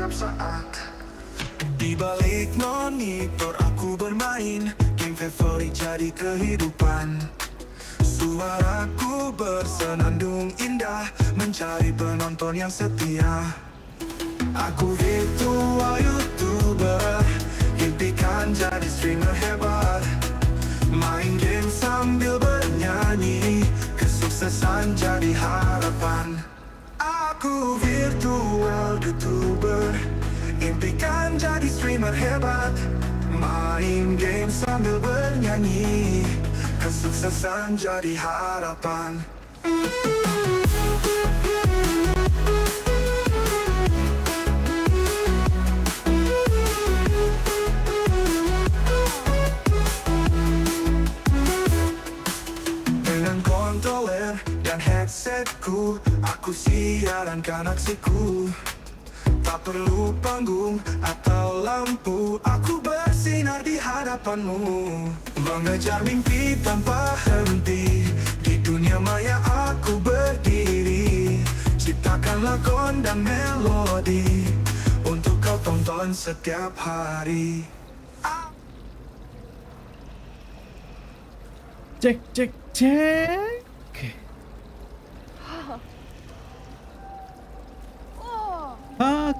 setiap saat. Di balik monitor aku bermain game favorit jadi kehidupan. Suaraku bersenandung indah mencari penonton yang setia. Aku virtual YouTuber, impikan jadi streamer hebat. Main game sambil bernyanyi, kesuksesan jadi harapan. Aku virtual YouTuber, impikan jadi streamer hebat. Main game sambil bernyanyi, kesuksesan jadi harapan. Dengan controller dan headsetku, aku siarankan aksiku. Tak perlu panggung atau lampu, aku bersinar di hadapanmu. Mengejar mimpi tanpa henti, di dunia maya aku berdiri. Ciptakan lakon dan melodi untuk kau tonton setiap hari. Cek cek cek.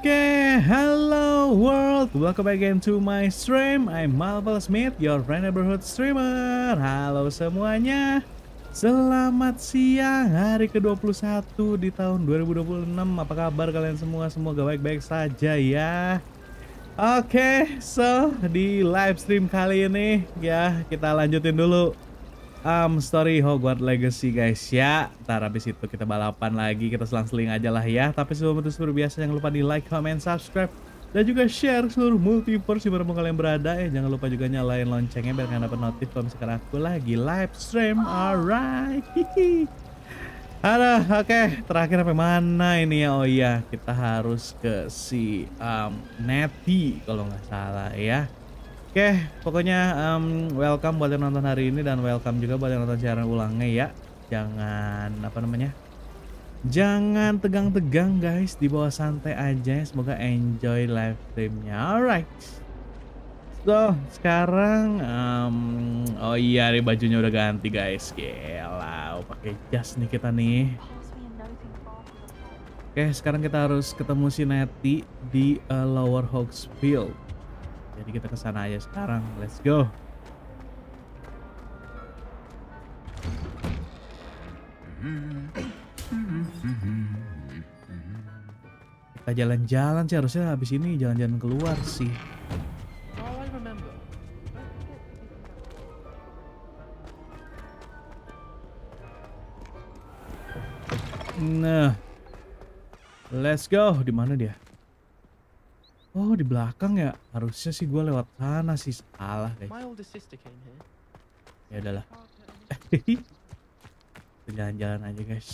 Okay, hello world, welcome back again to my stream. I'm Malvelsmith, your friend neighborhood streamer. Halo semuanya, selamat siang, hari ke-21 di tahun 2026. Apa kabar kalian semua? Semoga baik-baik saja ya. Oke, so di live stream kali ini ya kita lanjutin dulu story Hogwarts Legacy guys ya. Ntar habis itu kita balapan lagi, kita selang-seling aja lah ya. Tapi sebelum itu seperti biasa jangan lupa di like, comment, subscribe dan juga share seluruh multiverse dimanapun kalian berada. Jangan lupa juga nyalain loncengnya biar kalian dapat notif kalau misalkan aku lagi live stream. Alright. Ada, oke, terakhir sampai mana ini ya? Oh iya, kita harus ke si Netty kalau nggak salah ya. Oke, pokoknya welcome buat yang nonton hari ini dan welcome juga buat yang nonton siaran ulangnya ya. Jangan jangan tegang-tegang guys, dibawa santai aja. Semoga enjoy live streamnya. Alright. So sekarang oh iya nih bajunya udah ganti guys. Gila, pakai jas nih kita nih. Oke, sekarang kita harus ketemu si Netty di Lower Hogsfield. Jadi kita kesana aja sekarang, let's go. Kita jalan-jalan sih, harusnya habis ini jalan-jalan keluar sih. Nah, let's go. Di mana dia? Oh, di belakang ya. Harusnya sih gue lewat sana sih. Salah guys. Ya udahlah. Kita jalan-jalan aja guys.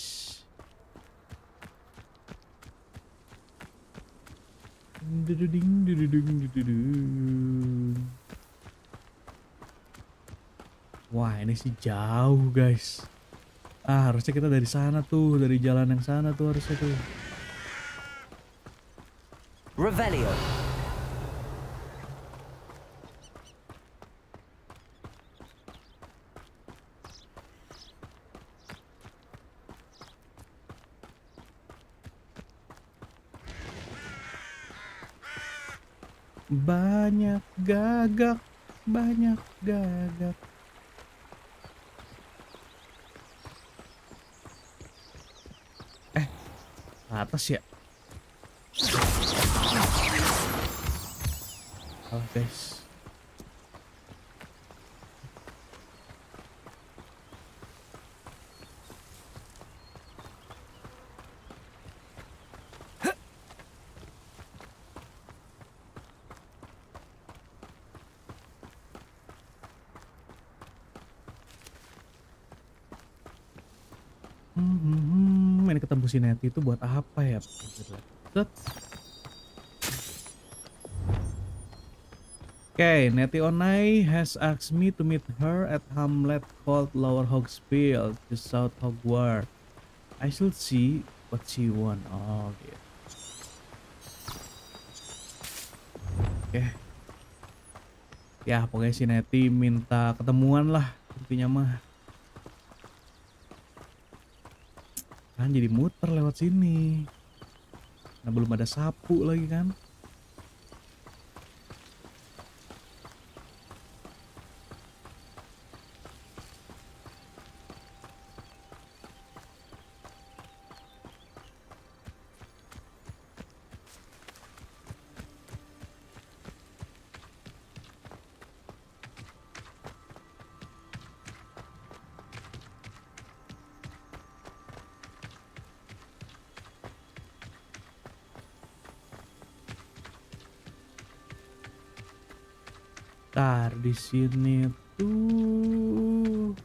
Wah, ini sih jauh guys. Harusnya kita dari sana tuh, dari jalan yang sana tuh harusnya tuh. Revelio. Banyak gagak, banyak gagak. Atas ya. Oh guys. Ini ketemu si Netty itu buat apa ya? Okay, Netty Onai has asked me to meet her at hamlet called Lower Hogsfield, just south Hogwarts. I should see what she want. Oh, gitu. Oke. Ya pokoknya si Neti minta ketemuan lah intinya mah. Kan jadi muter lewat sini. Nah belum ada sapu lagi kan. Ntar di sini tuh.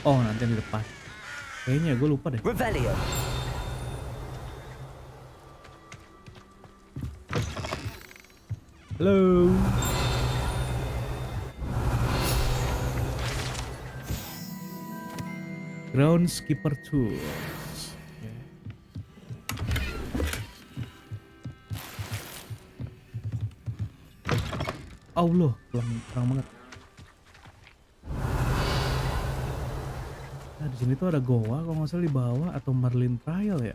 Oh nanti di depan. Kayaknya gue lupa deh. Revelio. Halo. Groundskeeper tools. Allah, terang banget. Nah, di sini tuh ada goa kalau nggak salah di bawah atau Merlin Trial ya.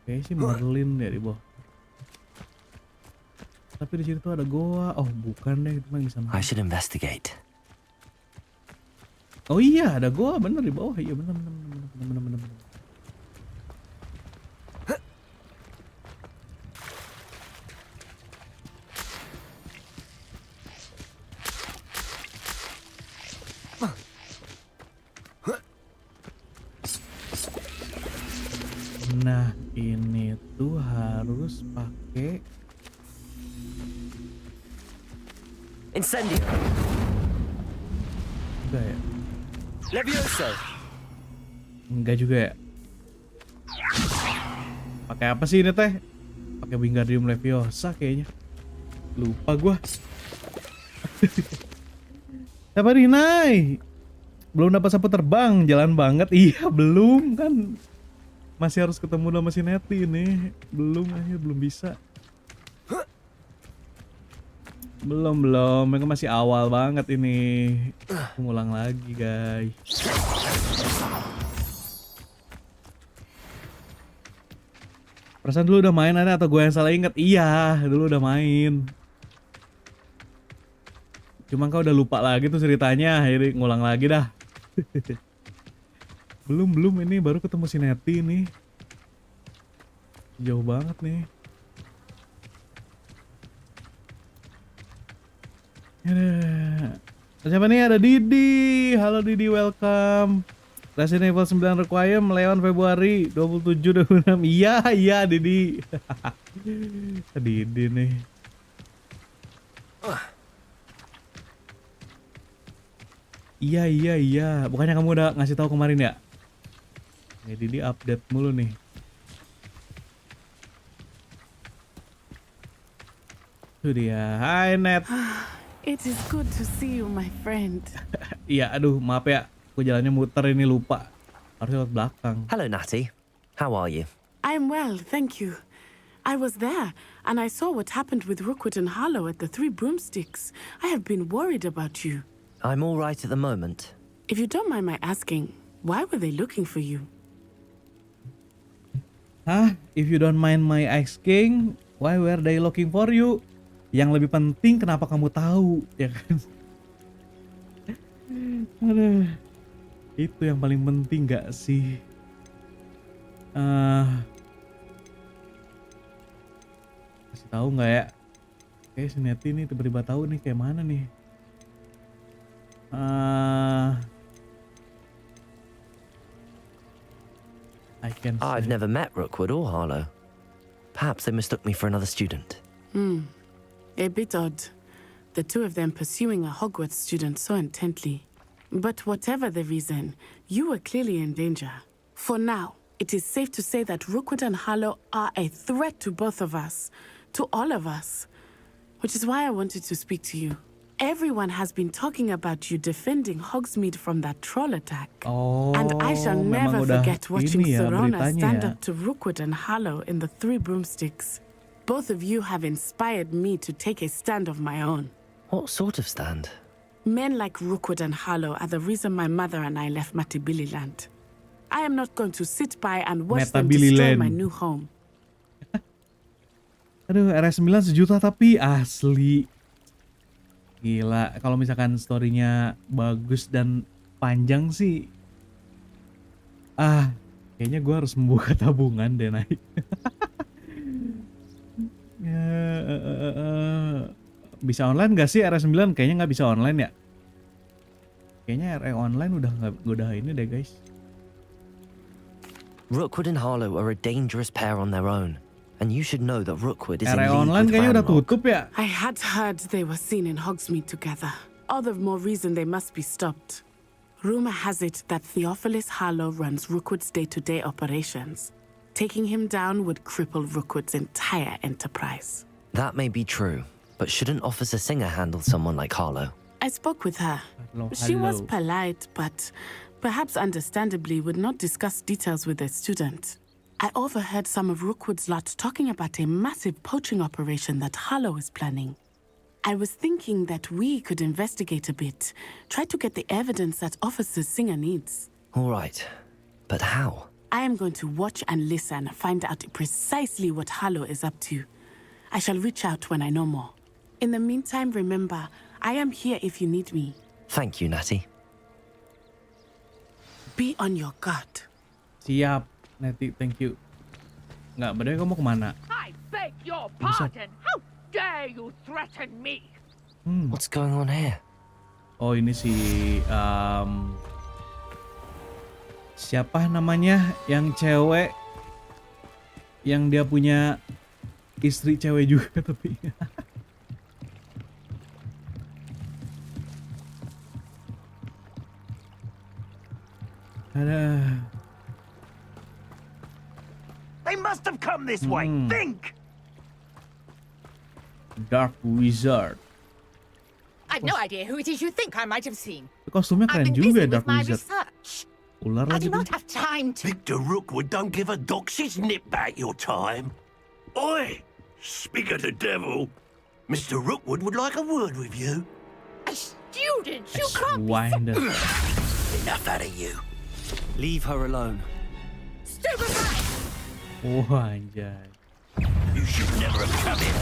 Kayaknya sih Merlin ya di bawah. Tapi di sini tuh ada goa. Oh, bukan deh, itu mah di sana. I should investigate. Oh iya, ada goa bener di bawah. Iya bener. Nah, ini tuh harus pakai Incendio. enggak ya? Levioso. Enggak juga ya? Pakai apa sih ini teh? Pakai Wingardium Leviosa kayaknya. Lupa gua. Siapa nih, Nay? Belum dapat sapu terbang, jalan banget. Iya, belum kan. Masih harus ketemu sama si Neti ini. Belum bisa. Belum. Mereka masih awal banget ini. Ngulang lagi, guys. Perasaan dulu udah main ada atau gue yang salah inget? Iya, dulu udah main. Cuma kau udah lupa lagi tuh ceritanya. Akhirnya ngulang lagi dah. Belum ini baru ketemu si Neti nih. Jauh banget nih. Siapa nih? Ada Didi. Halo Didi, welcome. Resident Evil 9 require melawan Februari 27 26. Iya Didi. Didi nih. Iya. Bukannya kamu udah ngasih tahu kemarin ya? Ya Didi update mulu nih. Tuh dia. Hai Net. It is good to see you, my friend. Iya, aduh maaf ya. Aku jalannya muter ini lupa. Harus lewat belakang. Hello, Natty. How are you? I'm well, thank you. I was there, and I saw what happened with Rookwood and Harlow at the Three Broomsticks. I have been worried about you. I'm all right at the moment. If you don't mind my asking, why were they looking for you? Hah? If you don't mind my asking, why were they looking for you? Yang lebih penting kenapa kamu tahu, ya kan? Aduh. Itu yang paling penting gak sih? Kasih tahu nggak ya? Kayak si Neti nih tiba-tiba tahu nih kayak mana nih? I've never met Rookwood or Harlow. Perhaps they mistook me for another student. A bit odd. The two of them pursuing a Hogwarts student so intently. But whatever the reason, you were clearly in danger. For now, it is safe to say that Rookwood and Harlow are a threat to both of us. To all of us. Which is why I wanted to speak to you. Everyone has been talking about you defending Hogsmeade from that troll attack. Oh, and I shall memang never udah forget watching ini ya Serona beritanya stand ya. up to Rookwood and Harlow in the Three Broomsticks. Both of you have inspired me to take a stand of my own. What sort of stand? Men like Rookwood and Harlow are the reason my mother and I left Matabililand. I am not going to sit by and watch them destroy my new home. Aduh, RS9 sejuta tapi asli. Gila, kalau misalkan story-nya bagus dan panjang sih. Kayaknya gue harus membuka tabungan deh, naik. Bisa online gak sih RS9? Kayaknya nggak bisa online ya. Kayaknya RE online udah ini deh guys. Rookwood and Harlow are a dangerous pair on their own, and you should know that Rookwood is in RE league online with kayaknya udah Ramrock. tutup ya. I had heard they were seen in Hogsmeade together. All the more reason they must be stopped. Rumor has it that Theophilus Harlow runs Rookwood's day-to-day operations. Taking him down would cripple Rookwood's entire enterprise. That may be true, but shouldn't Officer Singer handle someone like Harlow? I spoke with her. She was polite, but perhaps understandably would not discuss details with a student. I overheard some of Rookwood's lot talking about a massive poaching operation that Harlow is planning. I was thinking that we could investigate a bit, try to get the evidence that Officer Singer needs. All right, but how? I am going to watch and listen, find out precisely what Harlow is up to. I shall reach out when I know more. In the meantime, remember, I am here if you need me. Thank you, Natty. Be on your guard. Siap, Nettie, thank you. Nggak, bedanya kamu kemana? I beg your pardon. How dare you threaten me? What's going on here? Oh, ini si siapa namanya yang cewek yang dia punya istri cewek juga tapi. Ada. They must have come this way. Think! Dark Wizard. I've no idea who it is you think I might have seen. Kostumnya I've keren been juga busy Dark with my Wizard. research. Ular I lagi do tuh. not have time to... Victor Rookwood don't give a dox's nip back your time. Oi! Speak of the devil. Mr. Rookwood would like a word with you. A student? You can't be... Winder. Enough out of you. Leave her alone. Stupid! Oh, anjay. You should never have come in.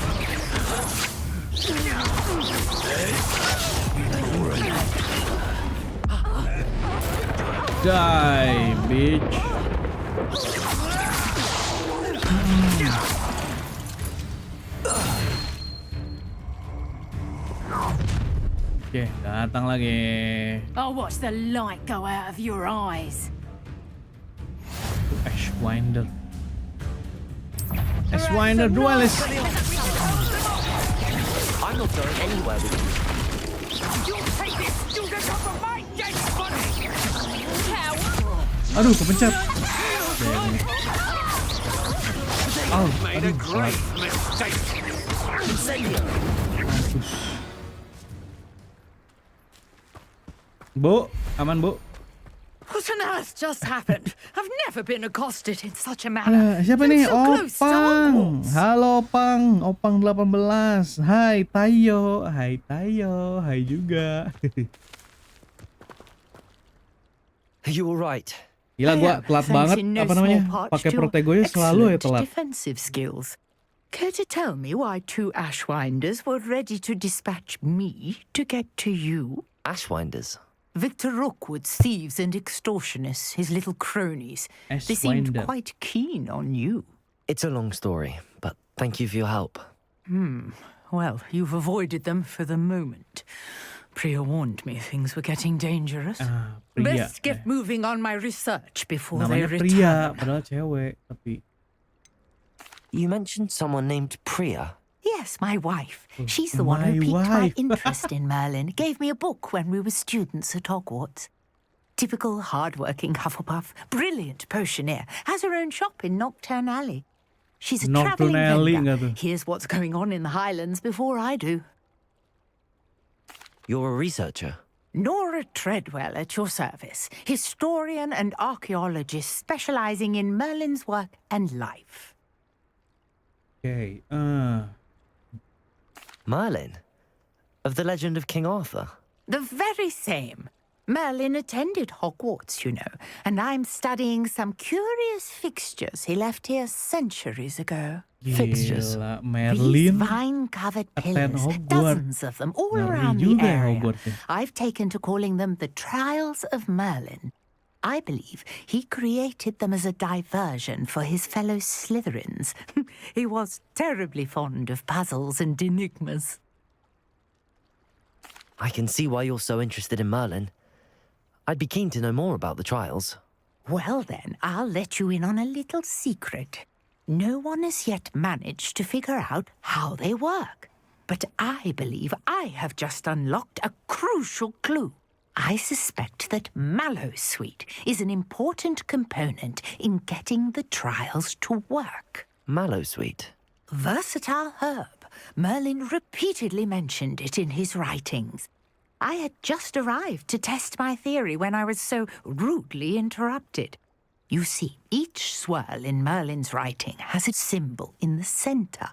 Die, bitch. Oke, datang lagi. I'll watch the light go out of your eyes. Ashwinder. Ashwinder duelist. I'm not going anywhere with you. You'll take this student off of my dead body! Aduh, kepencet. Oh, Made a great mistake. Bu, aman bu. What on earth just happened? I've never been accosted in such a manner. Siapa I'm nih? so close to Opang. Hogwarts. Halo Opang, Opang 18. Hai Tayo, hai Tayo, hai juga. You all right? Gila gua telat banget apa namanya? Pakai protegonya selalu ya telat. Defensive skills. Care to tell me why two Ashwinders were ready to dispatch me to get to you? Ashwinders. Victor Rookwood's thieves and extortionists, his little cronies. They seemed Ashwinder. quite keen on you. It's a long story, but thank you for your help. Well, you've avoided them for the moment. Priya warned me things were getting dangerous. Pria. Best get moving on my research before they Namanya return. pria, padahal cewek, tapi You mentioned someone named Priya. Yes, my wife. She's the one who My piqued my wife. interest in Merlin. Gave me a book when we were students at Hogwarts. Typical hard-working Hufflepuff, brilliant potioneer, has her own shop in Knockturn Alley. She's a Knockturn travelling Alley vendor. nggak tuh? Here's what's going on in the Highlands before I do. You're a researcher. Nora Treadwell at your service, historian and archaeologist specializing in Merlin's work and life. Okay. Merlin? Of the legend of King Arthur? The very same. Merlin attended Hogwarts, you know, and I'm studying some curious fixtures he left here centuries ago. Fixtures. Gila, These Merlin. vine-covered attend pillars, Hogwarts. dozens of them all Ngeri around the juga ya area. Hogwarts ya. I've taken to calling them the Trials of Merlin. I believe he created them as a diversion for his fellow Slytherins. He was terribly fond of puzzles and enigmas. I can see why you're so interested in Merlin. I'd be keen to know more about the trials. Well then, I'll let you in on a little secret. No one has yet managed to figure out how they work. But I believe I have just unlocked a crucial clue. I suspect that Mallowsweet is an important component in getting the trials to work. Mallowsweet? Versatile herb. Merlin repeatedly mentioned it in his writings. I had just arrived to test my theory when I was so rudely interrupted. You see, each swirl in Merlin's writing has a symbol in the center.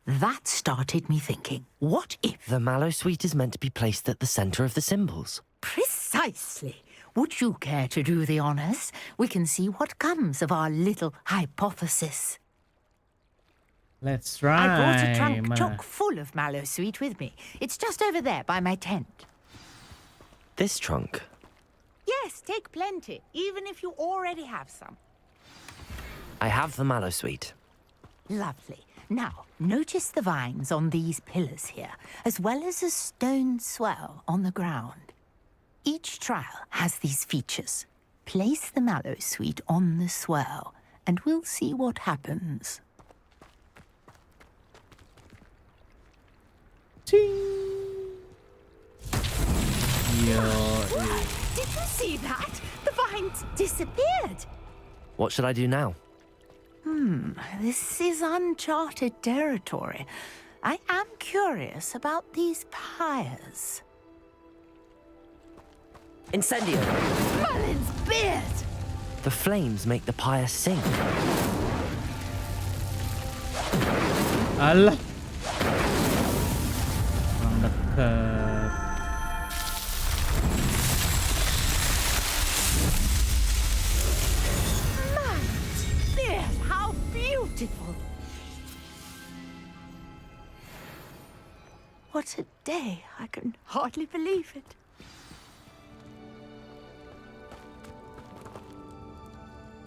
That started me thinking, what if... The Mallowsweet is meant to be placed at the center of the symbols. Precisely. Would you care to do the honors? We can see what comes of our little hypothesis. Let's try. I brought a trunk Mana? chock full of Mallowsweet with me. It's just over there by my tent. This trunk? Yes, take plenty, even if you already have some. I have the Mallowsweet. Lovely. Now, notice the vines on these pillars here, as well as a stone swell on the ground. Each trial has these features. Place the Mallowsweet on the swell, and we'll see what happens. Did you see that? The vines disappeared. What should I do now? This is uncharted territory. I am curious about these pyres. Incendio! Merlin's beard! The flames make the pyre sing. Alah. Kurang dekat. Merlin's beard! How beautiful! What a day! I can hardly believe it.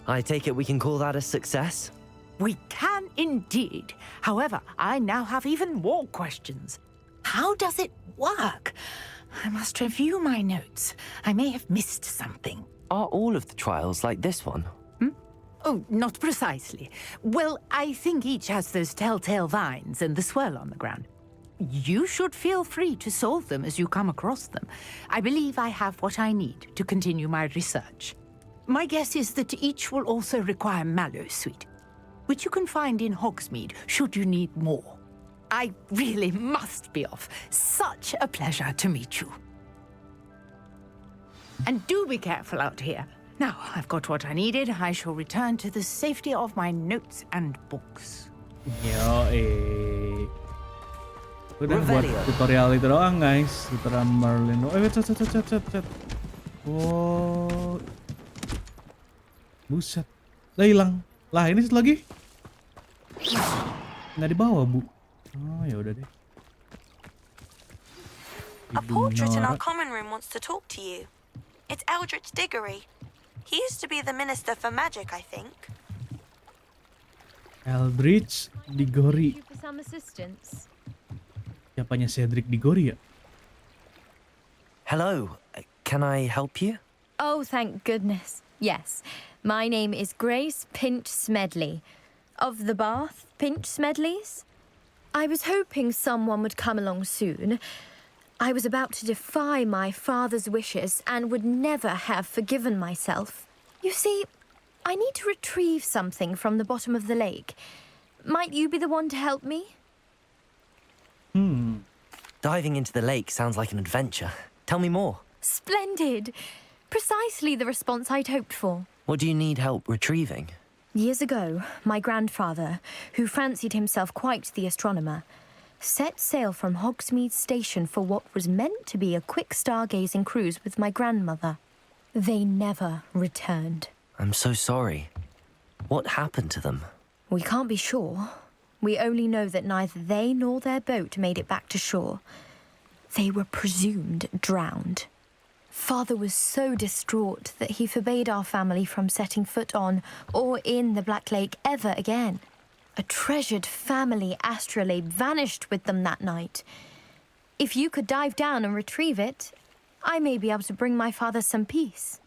I take it we can call that a success? We can indeed. However, I now have even more questions. How does it work? I must review my notes. I may have missed something. Are all of the trials like this one? Oh, not precisely. Well, I think each has those telltale vines and the swirl on the ground. You should feel free to solve them as you come across them. I believe I have what I need to continue my research. My guess is that each will also require Mallowsweet, which you can find in Hogsmeade should you need more. I really must be off. Such a pleasure to meet you. And do be careful out here. Now, I've got what I needed. I shall return to the safety of my notes and books. Udah buat tutorial itu doang guys, tutorial Merlin. Cet. Oh. Buset. Lah hilang. Lah ini satu lagi. Nggak dibawa, Bu. Oh, ya udah deh. A portrait in our common room wants to talk to you. It's Eldritch Diggory. He used to be the Minister for Magic, I think. Eldritch Diggory. For some assistance. Siapanya Cedric Diggory ya? Hello, can I help you? Oh, thank goodness. Yes. My name is Grace Pinch Smedley. Of the Bath Pinch Smedleys. I was hoping someone would come along soon. I was about to defy my father's wishes and would never have forgiven myself. You see, I need to retrieve something from the bottom of the lake. Might you be the one to help me? Diving into the lake sounds like an adventure. Tell me more. Splendid. Precisely the response I'd hoped for. What do you need help retrieving? Years ago, my grandfather, who fancied himself quite the astronomer, set sail from Hogsmeade Station for what was meant to be a quick stargazing cruise with my grandmother. They never returned. I'm so sorry. What happened to them? We can't be sure. We only know that neither they nor their boat made it back to shore. They were presumed drowned. Father was so distraught that he forbade our family from setting foot on or in the Black Lake ever again. A treasured family astrolabe vanished with them that night. If you could dive down and retrieve it, I may be able to bring my father some peace.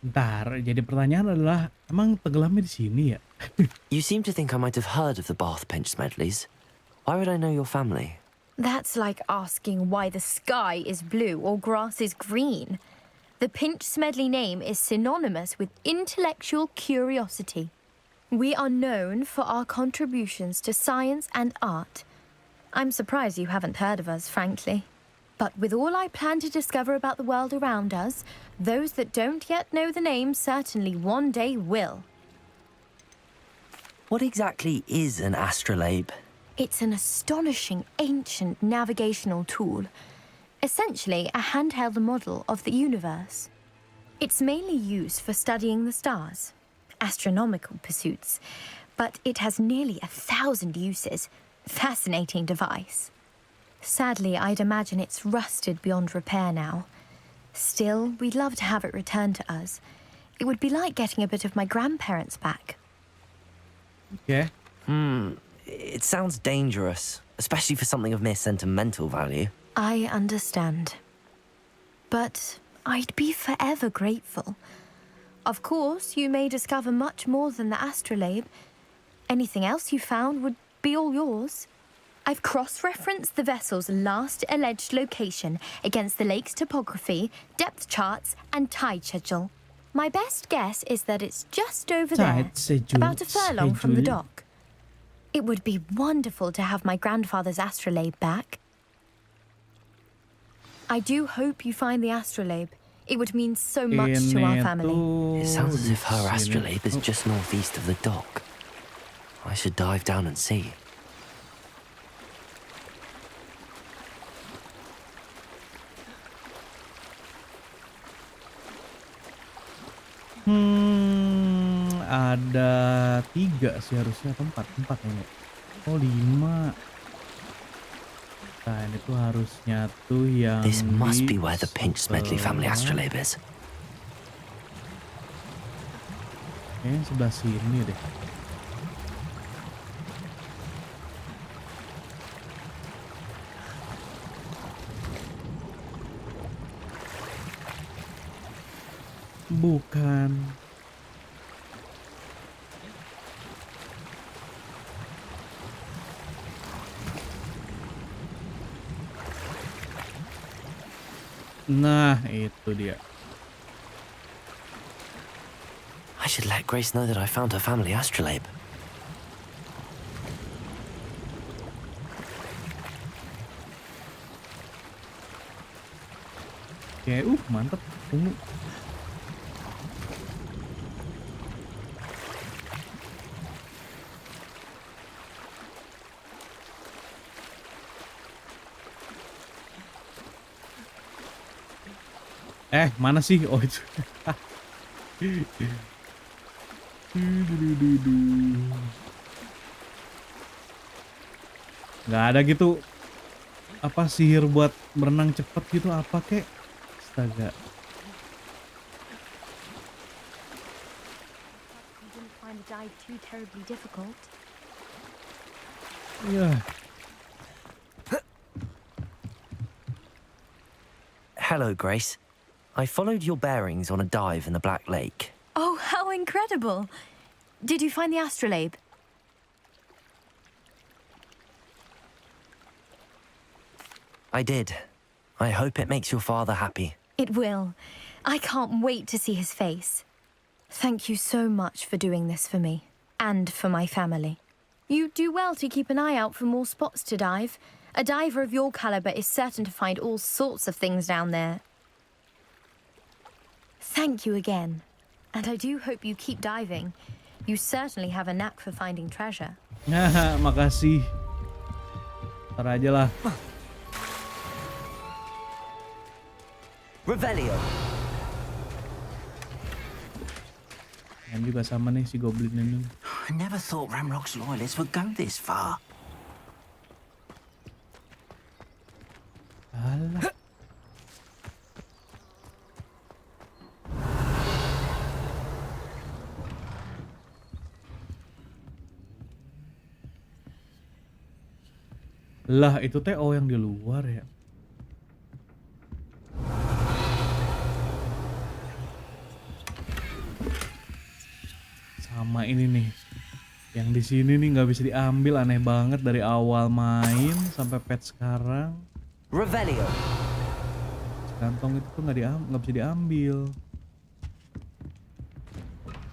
Bentar, jadi pertanyaan adalah, emang tenggelamnya di sini ya? You seem to think I might have heard of the Bath Pinch Smedleys. Why would I know your family? That's like asking why the sky is blue or grass is green. The Pinch Smedley name is synonymous with intellectual curiosity. We are known for our contributions to science and art. I'm surprised you haven't heard of us, frankly. But with all I plan to discover about the world around us, those that don't yet know the name certainly one day will. What exactly is an astrolabe? It's an astonishing ancient navigational tool, essentially a handheld model of the universe. It's mainly used for studying the stars, astronomical pursuits, but it has nearly 1,000 uses. Fascinating device. Sadly, I'd imagine it's rusted beyond repair now. Still, we'd love to have it returned to us. It would be like getting a bit of my grandparents back. Okay. It sounds dangerous, especially for something of mere sentimental value. I understand. But I'd be forever grateful. Of course, you may discover much more than the astrolabe. Anything else you found would be all yours. I've cross-referenced the vessel's last alleged location against the lake's topography, depth charts, and tide schedule. My best guess is that it's just over there, about a furlong from the dock. It would be wonderful to have my grandfather's astrolabe back. I do hope you find the astrolabe. It would mean so much to our family. It sounds as if her astrolabe is just northeast of the dock. I should dive down and see. Ada 3 sih harusnya, atau 4 ini. Oh 5. Nah ini tuh harusnya tuh yang This must be where the Pinch Smedley family astrolabe is. Kayaknya sebelah sini deh. Bukan. Nah, itu dia. I should let Grace know that I found her family astrolabe. Oke, mantap. Tunggu. Mana sih? Oh itu. Nggak ada gitu apa sihir buat berenang cepet gitu apa kek? Astaga. Yeah. Hello, Grace. I followed your bearings on a dive in the Black Lake. Oh, how incredible! Did you find the astrolabe? I did. I hope it makes your father happy. It will. I can't wait to see his face. Thank you so much for doing this for me, and for my family. You do well to keep an eye out for more spots to dive. A diver of your caliber is certain to find all sorts of things down there. Thank you again, And I do hope you keep diving. You certainly have a knack for finding treasure. Nah, makasih. Ntar aja lah. Revelio. Yang juga sama nih si goblin ini. I never thought Ramrock's loyalists would go this far. Alah. Lah itu TO yang di luar ya. Sama ini nih. Yang di sini nih nggak bisa diambil, aneh banget dari awal main sampai patch sekarang. Revelio. Kantong itu tuh nggak bisa diambil.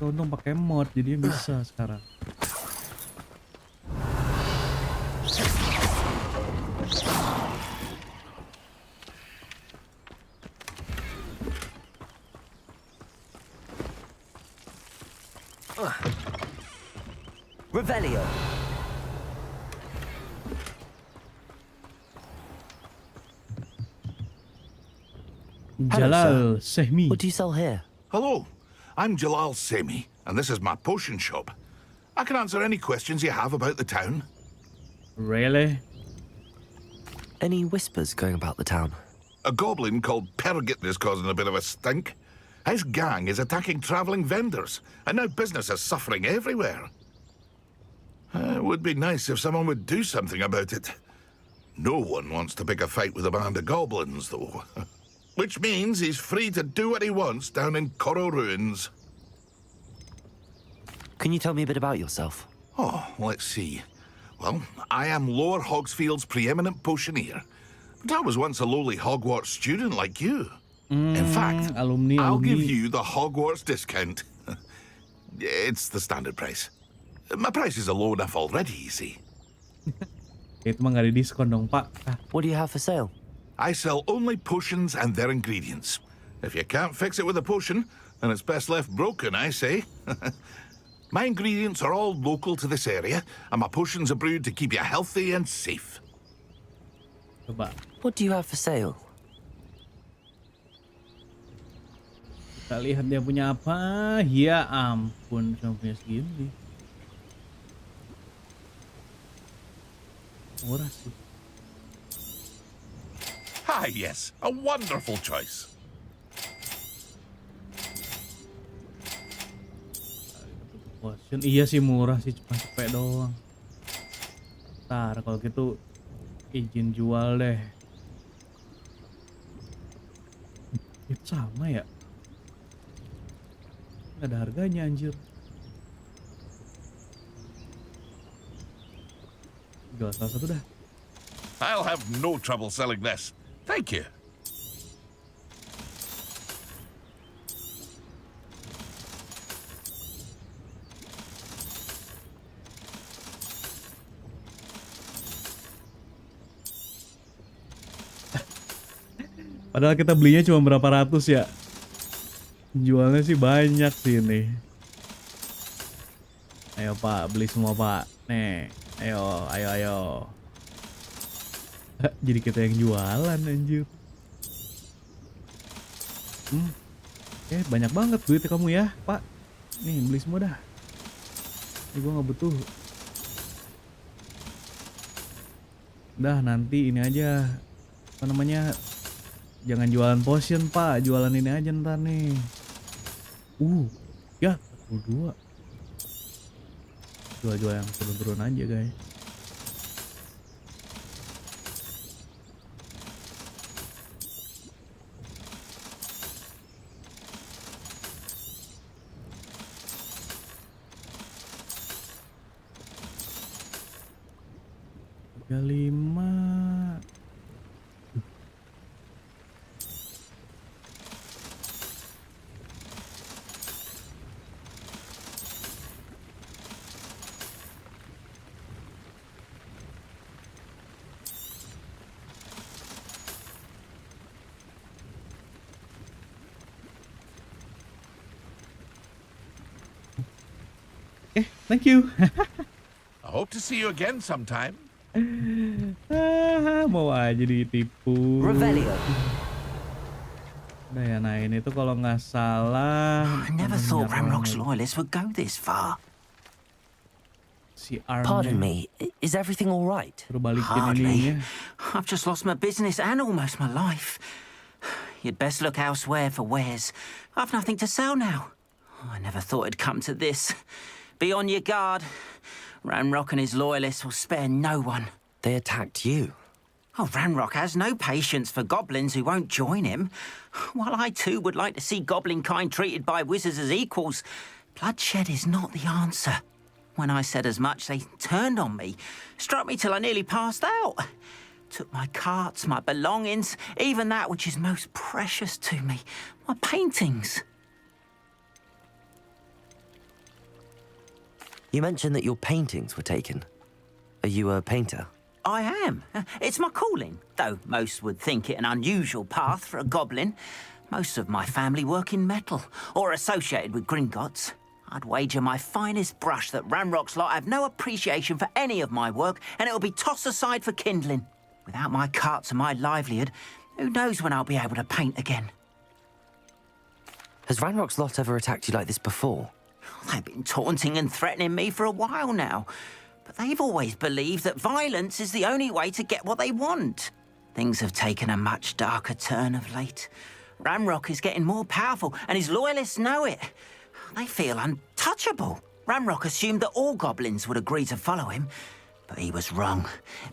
Untung pakai mod jadi bisa sekarang. Revelio. Jalal Sehmi. What do you sell here? Hello, I'm Jalal Semi, and this is my potion shop. I can answer any questions you have about the town. Really? Any whispers going about the town? A goblin called Pergit is causing a bit of a stink. His gang is attacking travelling vendors, and now business is suffering everywhere. It would be nice if someone would do something about it. No one wants to pick a fight with a band of goblins, though. Which means he's free to do what he wants down in Coral Ruins. Can you tell me a bit about yourself? Oh, let's see. Well, I am Lower Hogsfield's preeminent potioneer. But I was once a lowly Hogwarts student like you. In fact, I'll give you the Hogwarts discount. It's the standard price. My prices are low enough already, you see. Itu mah nggak ada diskon dong, Pak. What do you have for sale? I sell only potions and their ingredients. If you can't fix it with a potion, then it's best left broken, I say. My ingredients are all local to this area, and my potions are brewed to keep you healthy and safe. Coba. What do you have for sale? Kita lihat dia punya apa. Ya ampun, cuma punya segini. Murah sih. Ah, yes, a wonderful choice. Potion. Iya sih murah sih, cuma cepet doang. Ntar kalau gitu izin jual deh. Itu sama ya? Nggak ada harganya anjir. Jual salah satu dah. I'll have no trouble selling this. Thank you. Padahal kita belinya cuma berapa ratus ya. Jualnya sih banyak sih ini. Ayo Pak, beli semua Pak. Nih, ayo. Jadi kita yang jualan anjir. Banyak banget duit kamu ya Pak. Nih beli semua dah. Ini gue nggak butuh. Dah nanti ini aja. Apa namanya? Jangan jualan potion Pak. Jualan ini aja ntar nih. Ya 42. Jual-jual yang turun-turun aja guys. Lima. Thank you. I hope to see you again sometime. Mau aja ditipu. Revelio. Nah ya, nah ini tuh kalau nggak salah. I never thought Ramrock's loyalists would go this far. Si Arm. Pardon me, is everything all right? Suruh balikin Hardly. ininya. I've just lost my business and almost my life. You'd best look elsewhere for wares. I've nothing to sell now. I never thought it'd come to this. Be on your guard. Ranrock and his loyalists will spare no one. They attacked you. Oh, Ranrock has no patience for goblins who won't join him. While I too would like to see goblin kind treated by wizards as equals, bloodshed is not the answer. When I said as much, they turned on me, struck me till I nearly passed out. Took my carts, my belongings, even that which is most precious to me, my paintings. You mentioned that your paintings were taken. Are you a painter? I am. It's my calling, though most would think it an unusual path for a goblin. Most of my family work in metal, or associated with Gringotts. I'd wager my finest brush that Ranrock's lot have no appreciation for any of my work, and it'll be tossed aside for kindling. Without my carts and my livelihood, who knows when I'll be able to paint again? Has Ranrock's lot ever attacked you like this before? They've been taunting and threatening me for a while now, but they've always believed that violence is the only way to get what they want. Things have taken a much darker turn of late. Ranrock is getting more powerful, and his loyalists know it. They feel untouchable. Ranrock assumed that all goblins would agree to follow him, but he was wrong.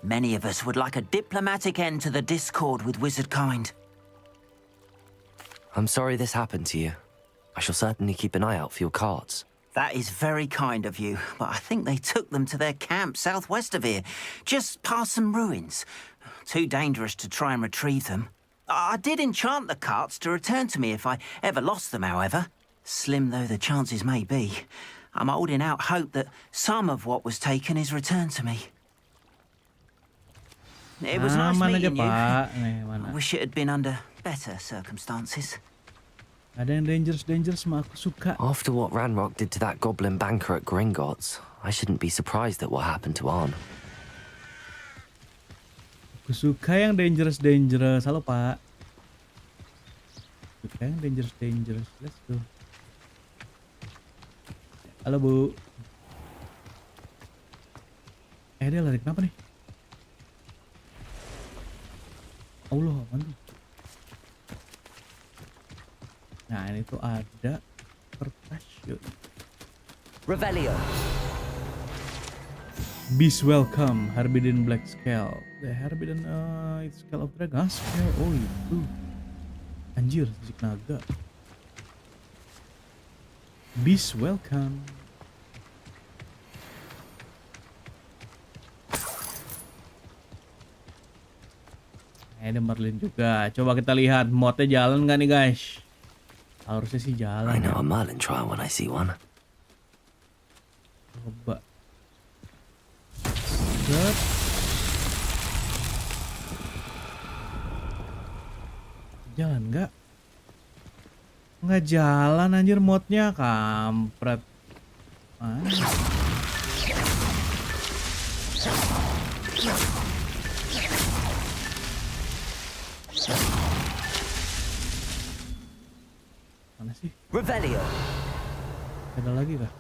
Many of us would like a diplomatic end to the discord with wizard kind. I'm sorry this happened to you. I shall certainly keep an eye out for your cards. That is very kind of you, but I think they took them to their camp southwest of here, just past some ruins. Too dangerous to try and retrieve them. I did enchant the carts to return to me if I ever lost them, however. Slim though the chances may be, I'm holding out hope that some of what was taken is returned to me. It was nice meeting you. I wish it had been under better circumstances. Ada yang dangerous mah aku suka. After what Ranrock did to that goblin banker at Gringotts, I shouldn't be surprised at what happened to Arn. Aku suka yang dangerous. Halo Pak. Suka yang dangerous. Let's go. Halo Bu. Dia lari kenapa nih? Allah, mana? Nah ini tuh ada kertas. Revelio. Beast welcome, Harbidden Black Scale. The Harbidden it's Scale of Dragon. Scale, oh itu. Anjir, fisik naga. Beast welcome. Ada Merlin juga. Coba kita lihat modnya jalan nggak nih guys? Harusnya sih jalan. I know a Merlin trial when I see one. Coba. Set. Jalan nggak? Nggak jalan anjir modnya, kampret. Mana? Mana sih? Revelio. Ada lagi kah?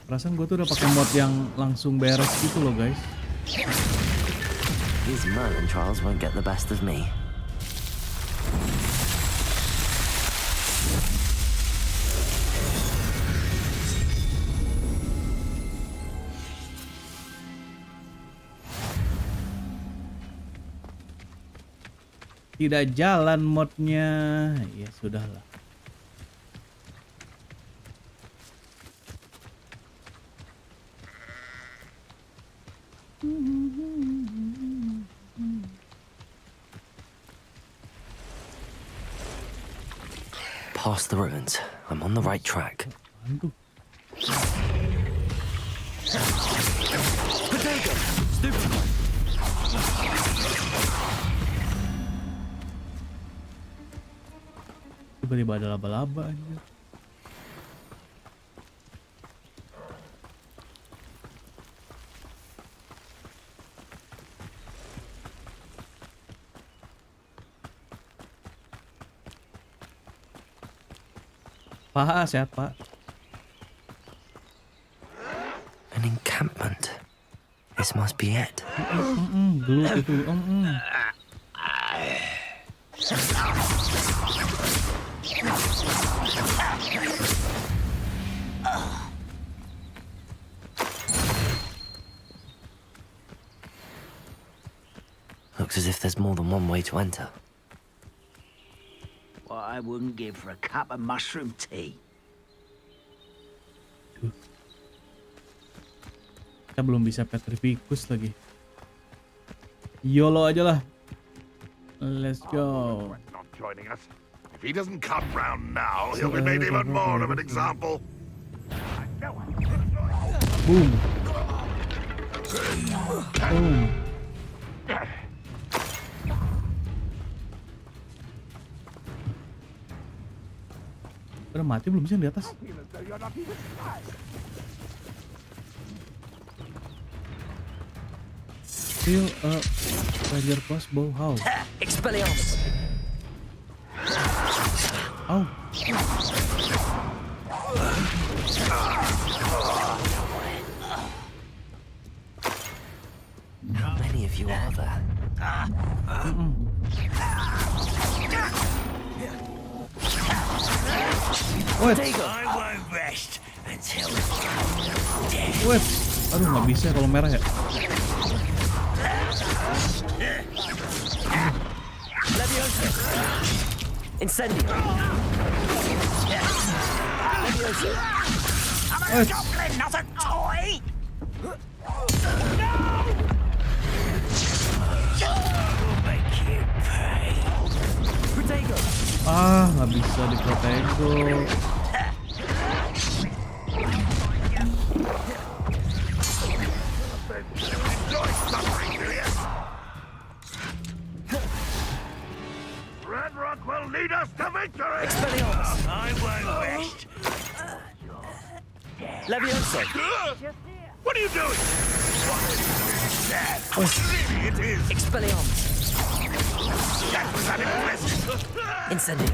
Perasaan gue tuh udah pakai mod yang langsung beres gitu loh guys. These Merlin trials won't get the best of me. Tidak jalan modnya. Ya sudahlah. Past the ruins. I'm on the right track. Aduh. Tiba-tiba ada laba-laba aja. Pak, sehat Pak. An encampment. This must be it. Gelut itu. Looks as if there's more than one way to enter. What I wouldn't give for a cup of mushroom tea. Kita belum bisa petrificus lagi. YOLO aja lah. Let's go. Not joining us. If he doesn't cut round now, he'll be made even more of an example. Boom. Boom. Udah mati belum sih yang di atas? Feel a treasure crossbow. How? Expelliarmus. Oh. How many of you are there? What? I won't rest until What? Aduh, nggak bisa kalau merah ya. Incendio. I'm a goblin, not a toy! Ah, nggak bisa di protego. Red Rock will lead us to victory! I won't rest. Levioso. What are you doing? Really it is! Expelliarmus. That was unimpressive! Incendio.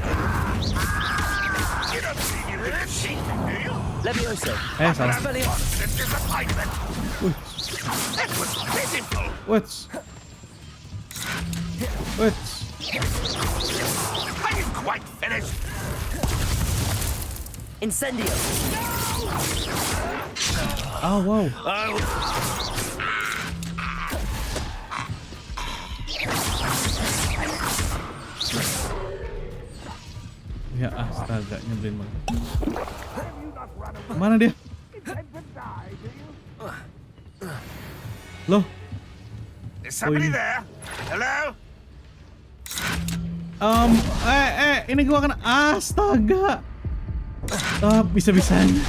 You don't think you can cheat, do you? Levioso. Salah. Expelliarmus. The disappointment! That was pitiful! What? What? I didn't quite finish! Incendio. Oh, wow. Ya astaga, nyebelin banget. Mana dia? Loh? Is somebody there? Hello? Ini gua kena astaga. Bisa-bisanya.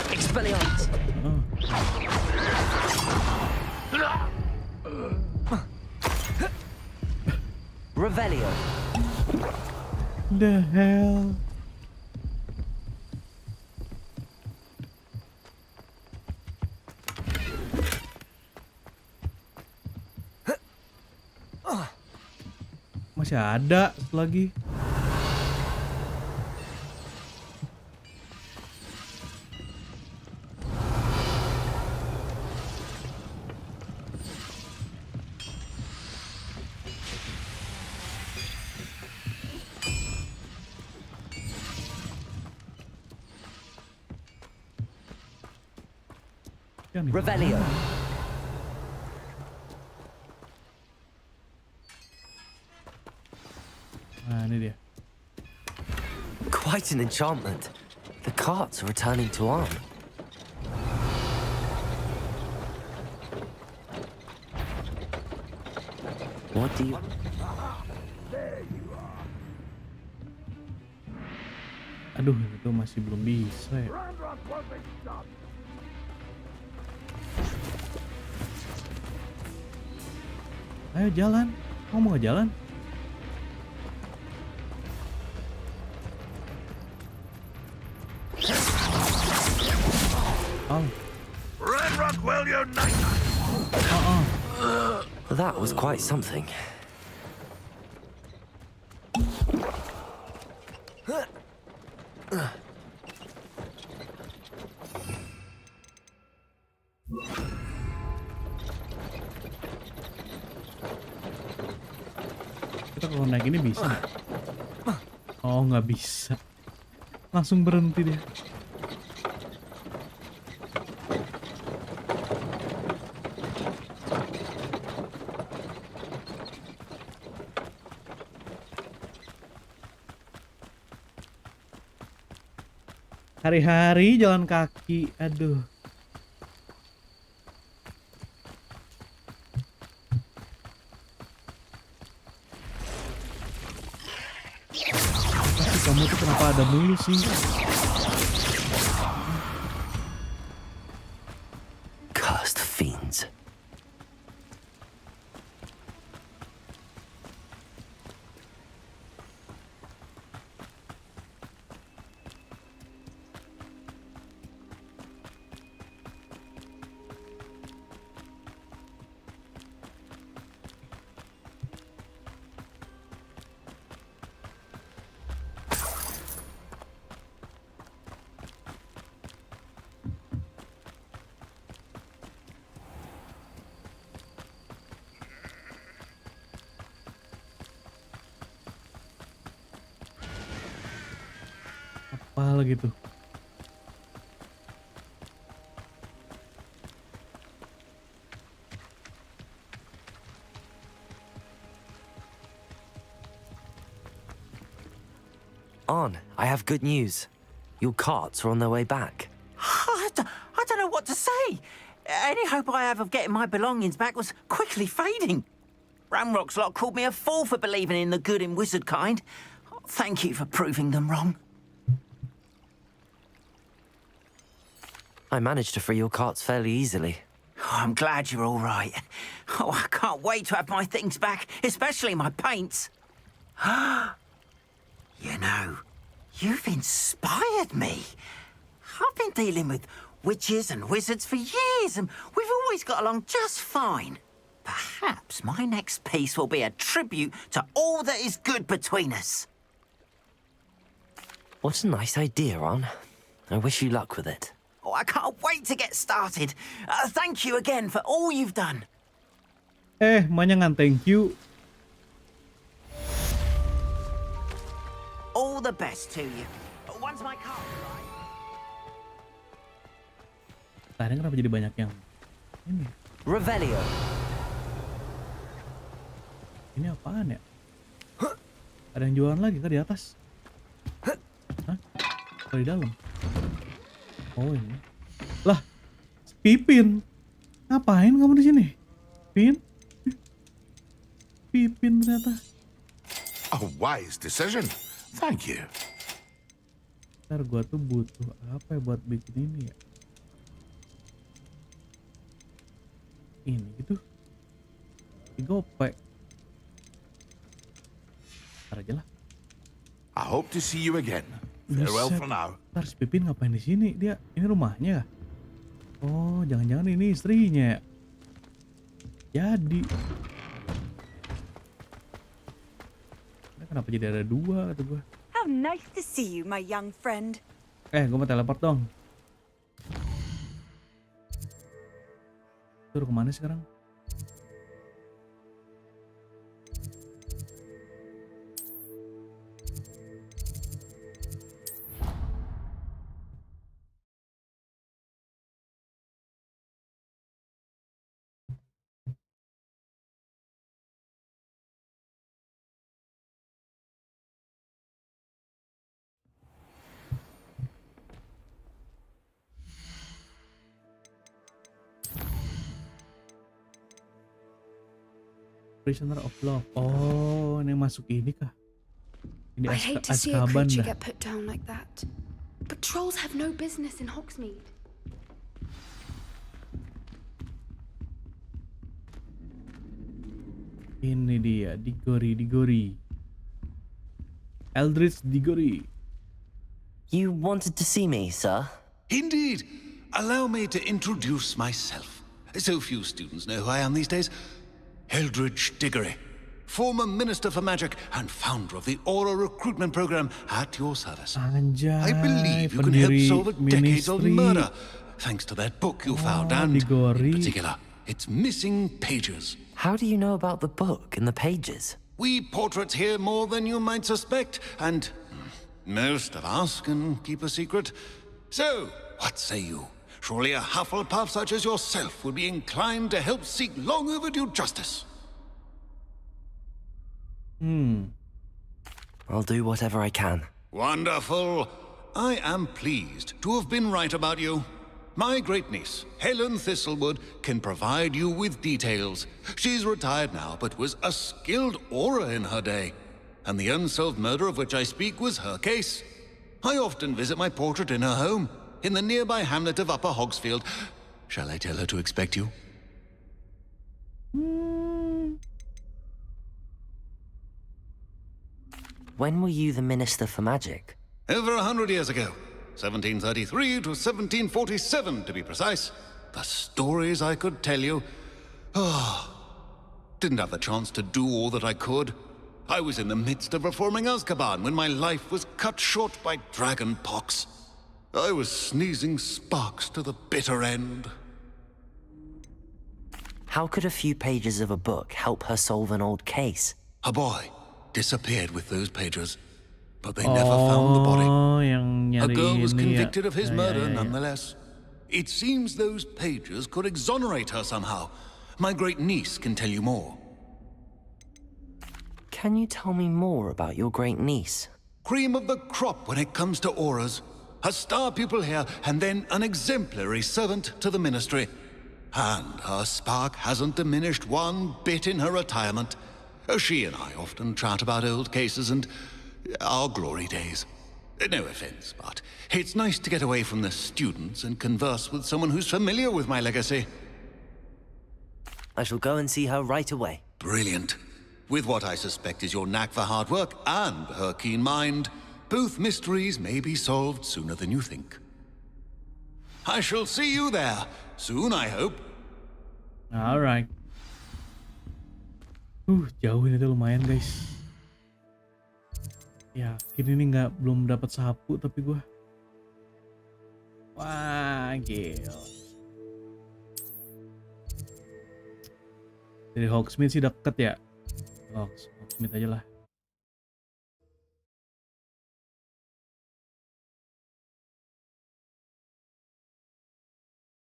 Expelliarmus. Revelio. The hell? Masih ada lagi. Revelio. Nah, ini dia. Quite an enchantment. The carts are returning to arm. What do you... Aduh, itu masih belum bisa ya. Ayo jalan. Kamu mau jalan? Oh. Red Rockwell Unite! That was quite something. Kita kalau naik ini bisa nggak? Oh, nggak bisa. Langsung berhenti dia. Hari-hari jalan kaki, aduh. Tapi kamu tuh kenapa ada mulu sih? Cursed fiends. Apa lagi tuh? On, I have good news. Your carts are on their way back. I don't know what to say. Any hope I have of getting my belongings back was quickly fading. Ramrock's lot called me a fool for believing in the good in wizard kind. Thank you for proving them wrong. I managed to free your carts fairly easily. Oh, I'm glad you're all right. Oh, I can't wait to have my things back, especially my paints. You know, you've inspired me. I've been dealing with witches and wizards for years, and we've always got along just fine. Perhaps my next piece will be a tribute to all that is good between us. What a nice idea, On. I wish you luck with it. Oh, I can't wait to get started. Thank you again for all you've done. Manyangan thank you. All the best to you. Once my car arrives. Tadi kenapa jadi banyak yang ini? Revelio. Ini apaan ya? Ada yang jualan lagi kan di atas? Hah? Atau di dalam? Oh ini. Lah, Pipin. Ngapain kamu di sini? Pin? Pipin ternyata. A wise decision. Thank you. Ntar gua tuh butuh apa ya buat bikin ini ya? Ini gitu. Digopek. Ntar aja lah. I hope to see you again. Farewell for now. Ntar si Pipin ngapain di sini? Dia ini rumahnya. Oh, jangan-jangan ini istrinya. Jadi. Kenapa jadi ada dua kata gue? How nice to see you, my young friend. Gue mau teleport dong. Suruh kemana sekarang? Prisoner of Love. Oh, ini masuk ini kah? Ini I hate to see a Azkaban creature dah. get put down like that. But trolls have no business in Hogsmeade. Ini dia, Digori. Eldritch Digori. You wanted to see me, sir? Indeed. allow me to introduce myself. So few students know who I am these days. Eldridge Diggory, former Minister for Magic and founder of the Aura recruitment program at your service. Anjay, I believe you can help solve a decades-old murder, thanks to that book you found, and in particular, its missing pages. How do you know about the book and the pages? We portraits here more than you might suspect, and most of us can keep a secret. So, what say you? Surely a Hufflepuff such as yourself would be inclined to help seek long overdue justice. I'll do whatever I can. Wonderful. I am pleased to have been right about you. My great niece, Helen Thistlewood, can provide you with details. She's retired now, but was a skilled aura in her day. And the unsolved murder of which I speak was her case. I often visit my portrait in her home, in the nearby hamlet of Upper Hogsfield. Shall I tell her to expect you? When were you the Minister for Magic? Over 100 years ago. 1733 to 1747, to be precise. The stories I could tell you. Didn't have the chance to do all that I could. I was in the midst of reforming Azkaban when my life was cut short by dragon pox. I was sneezing sparks to the bitter end. How could a few pages of a book help her solve an old case? A boy disappeared with those pages, but they never found the body. A girl was convicted of his murder nonetheless. It seems those pages could exonerate her somehow. My great niece can tell you more. Can you tell me more about your great niece? Cream of the crop when it comes to auras. A star pupil here, and then an exemplary servant to the ministry. And her spark hasn't diminished one bit in her retirement. She and I often chat about old cases and our glory days. No offense, but it's nice to get away from the students and converse with someone who's familiar with my legacy. I shall go and see her right away. Brilliant. With what I suspect is your knack for hard work and her keen mind, both mysteries may be solved sooner than you think. I shall see you there soon, I hope. Alright. Jauh ini tuh lumayan, guys. Yakin ini belum dapat sapu tapi gua. Wah, gila. Dari Hogsmeade sih deket ya. Hogsmeade aja lah.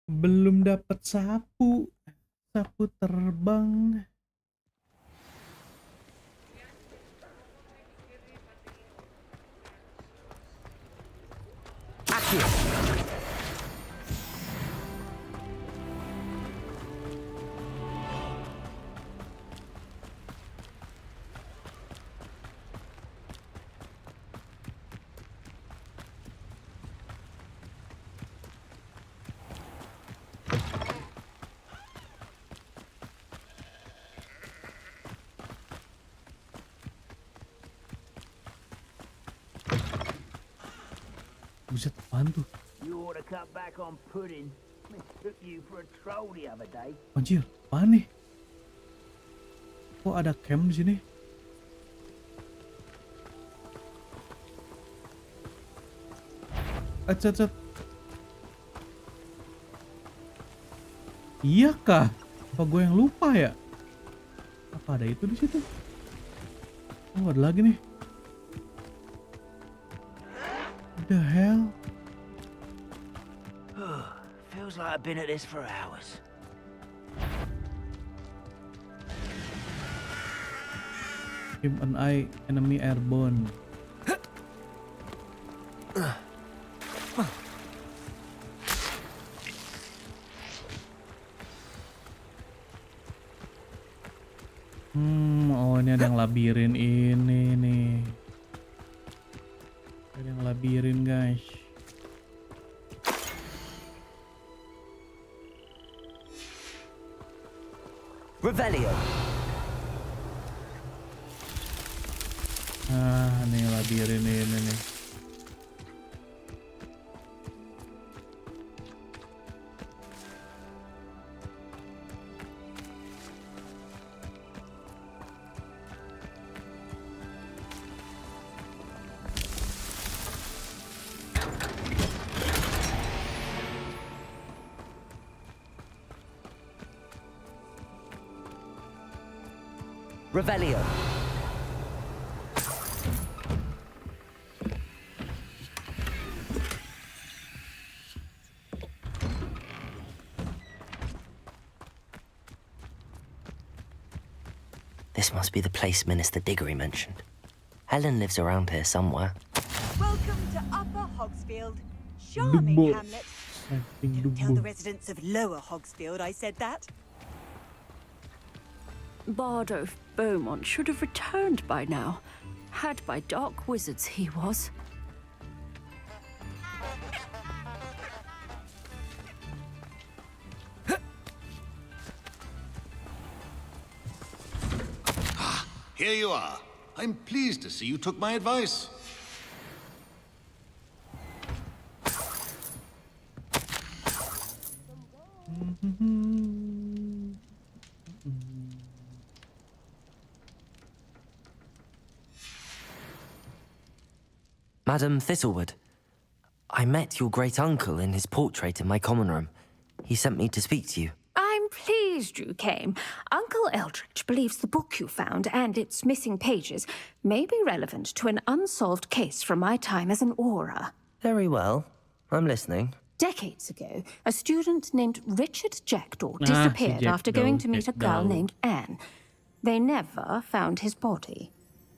Belum dapat sapu. Sapu terbang. Buset, apaan tuh? Anjir, apaan nih? Kok ada camp di sini? Acet. Iya kah? Apa gue yang lupa ya? Apa ada itu di situ? Oh, ada lagi nih. What the hell? Feels like I've been at this for hours. Keep an eye, enemy airborne. Oh ini ada yang labirin ini nih. Ada yang labirin, guys. Revelio. Nih labirin ini nih. Revelio. This must be the place Minister Diggory mentioned. Helen lives around here somewhere. Welcome to Upper Hogsfield. Charming hamlet. Don't tell the residents of Lower Hogsfield I said that. Bardo Beaumont should have returned by now. Had by dark wizards, he was. Here you are. I'm pleased to see you took my advice. Madam Thistlewood, I met your great-uncle in his portrait in my common room. He sent me to speak to you. I'm pleased you came. Uncle Eldritch believes the book you found and its missing pages may be relevant to an unsolved case from my time as an aura. Very well. I'm listening. Decades ago, a student named Richard Jackdaw disappeared after going to meet a girl named Anne. They never found his body.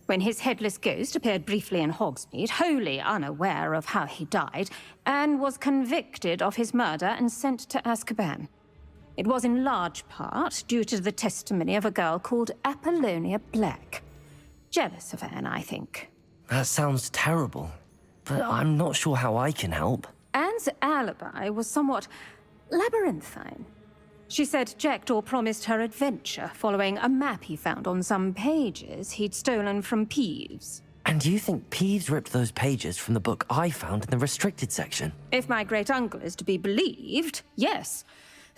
When his headless ghost appeared briefly in Hogsmeade, wholly unaware of how he died, Anne was convicted of his murder and sent to Azkaban. It was in large part due to the testimony of a girl called Apollonia Black. Jealous of Anne, I think. That sounds terrible, but I'm not sure how I can help. Anne's alibi was somewhat labyrinthine. She said Jackdaw promised her adventure following a map he found on some pages he'd stolen from Peeves. And you think Peeves ripped those pages from the book I found in the restricted section? If my great-uncle is to be believed, yes.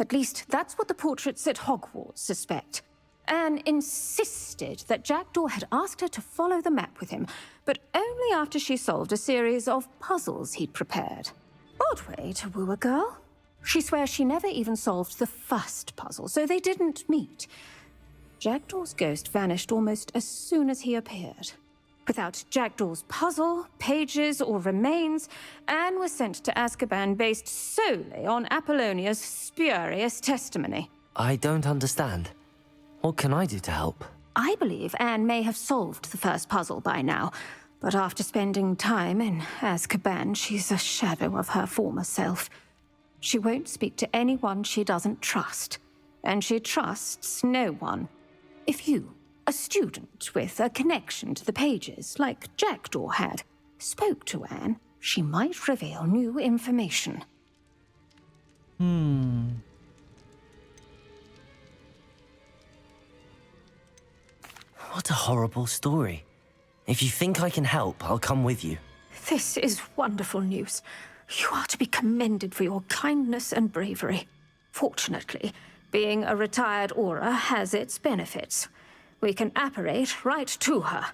At least that's what the portraits at Hogwarts suspect. Anne insisted that Jackdaw had asked her to follow the map with him, but only after she solved a series of puzzles he'd prepared. Odd way to woo a girl. She swears she never even solved the first puzzle, so they didn't meet. Jackdaw's ghost vanished almost as soon as he appeared. Without Jackdaw's puzzle, pages, or remains, Anne was sent to Azkaban based solely on Apollonia's spurious testimony. I don't understand. What can I do to help? I believe Anne may have solved the first puzzle by now, but after spending time in Azkaban, she's a shadow of her former self. She won't speak to anyone she doesn't trust, and she trusts no one. If you, a student with a connection to the pages, like Jackdaw had, spoke to Anne, she might reveal new information. What a horrible story. If you think I can help, I'll come with you. This is wonderful news. You are to be commended for your kindness and bravery. Fortunately, being a retired aura has its benefits. We can apparate right to her.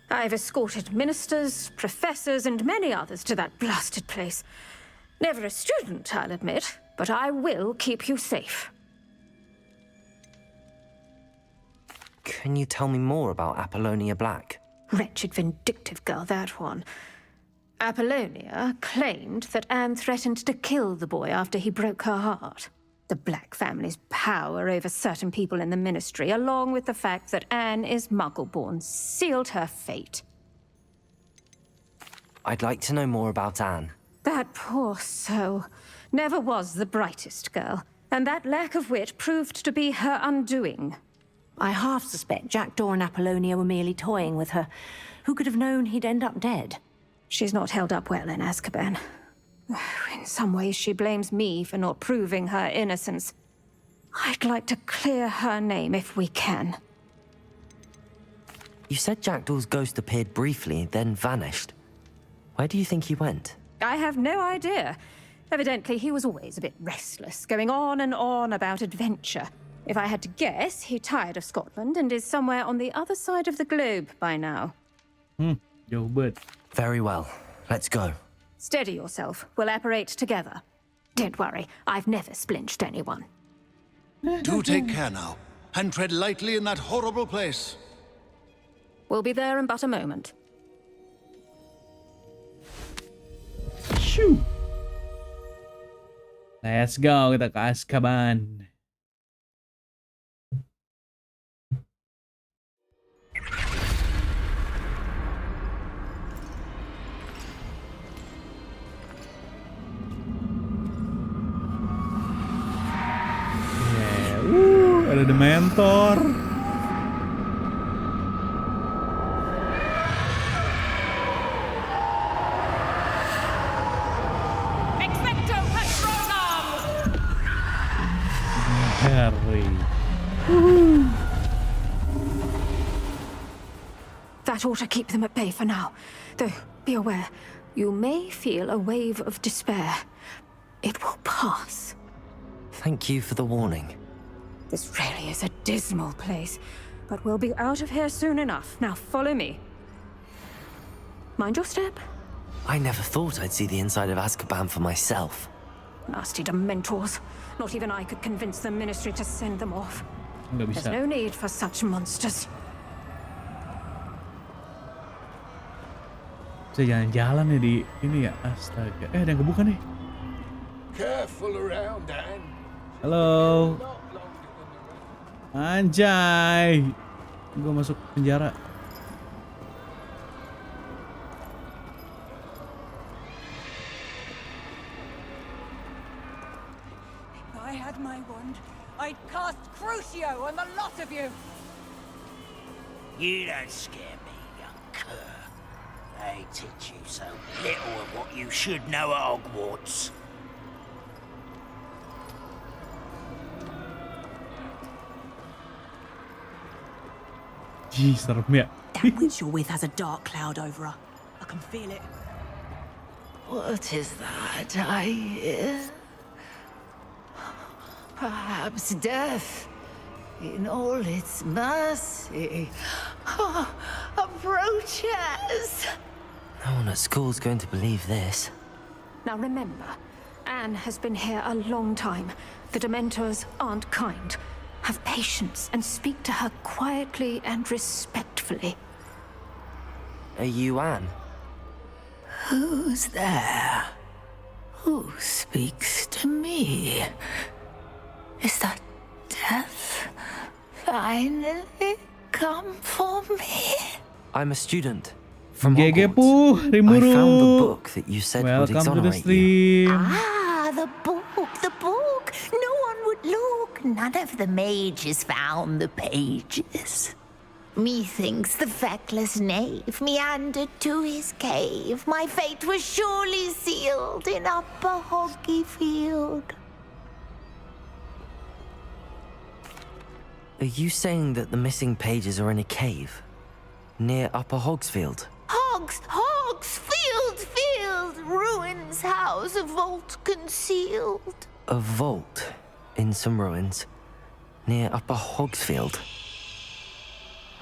I've escorted ministers, professors, and many others to that blasted place. Never a student, I'll admit, but I will keep you safe. Can you tell me more about Apollonia Black? Wretched, vindictive girl, that one. Apollonia claimed that Anne threatened to kill the boy after he broke her heart. The Black family's power over certain people in the Ministry, along with the fact that Anne is Muggle-born, sealed her fate. I'd like to know more about Anne. That poor soul never was the brightest girl, and that lack of wit proved to be her undoing. I half suspect Jackdaw and Apollonia were merely toying with her. Who could have known he'd end up dead? She's not held up well in Azkaban. In some ways, she blames me for not proving her innocence. I'd like to clear her name if we can. You said Jackdaw's ghost appeared briefly, then vanished. Where do you think he went? I have no idea. Evidently, he was always a bit restless, going on and on about adventure. If I had to guess, he tired of Scotland and is somewhere on the other side of the globe by now. Jauh bet. Very well. Let's go. Steady yourself. We'll apparate together. Don't worry, I've never splinched anyone. Do take care now, and tread lightly in that horrible place. We'll be there in but a moment. Shoo. Let's go, kita ke Azkaban. Ada The Mentor. Harry. That ought to keep them at bay for now. Though, be aware, you may feel a wave of despair. It will pass. Thank you for the warning. This really is a dismal place, but we'll be out of here soon enough. Now follow me. Mind your step. I never thought I'd see the inside of Azkaban for myself. Nasty dementors. Not even I could convince the Ministry to send them off. There's no need for such monsters. Bisa jalan-jalan ya di ini ya, astaga. Ada yang kebuka nih. Careful around, Dan. Halo. Anjay. Gue masuk penjara. If I had my wand, I'd cast Crucio on the lot of you. You don't scare me, young cur. They teach you so little of what you should know at Hogwarts. Jeez, serem ya. That witch you're with has a dark cloud over her. I can feel it. What is that I hear? Perhaps death, in all its mercy, approaches. No one at school's going to believe this. Now remember, Anne has been here a long time. The Dementors aren't kind. Have patience and speak to her quietly and respectfully. Are you Anne? Who's there? Who speaks to me? Is that death finally come for me? I'm a student from GG Hogwarts. Pu, I Rimuru. found the book that you said would Welcome to the exonerate you. stream. Ah, the book, the book. No one would look. None of the mages found the pages. Methinks the feckless knave meandered to his cave. My fate was surely sealed in Upper Hoggyfield. Are you saying that the missing pages are in a cave near Upper Hogsfield? Hogsfield, ruins house, a vault concealed. A vault in some ruins near Upper Hogsfield.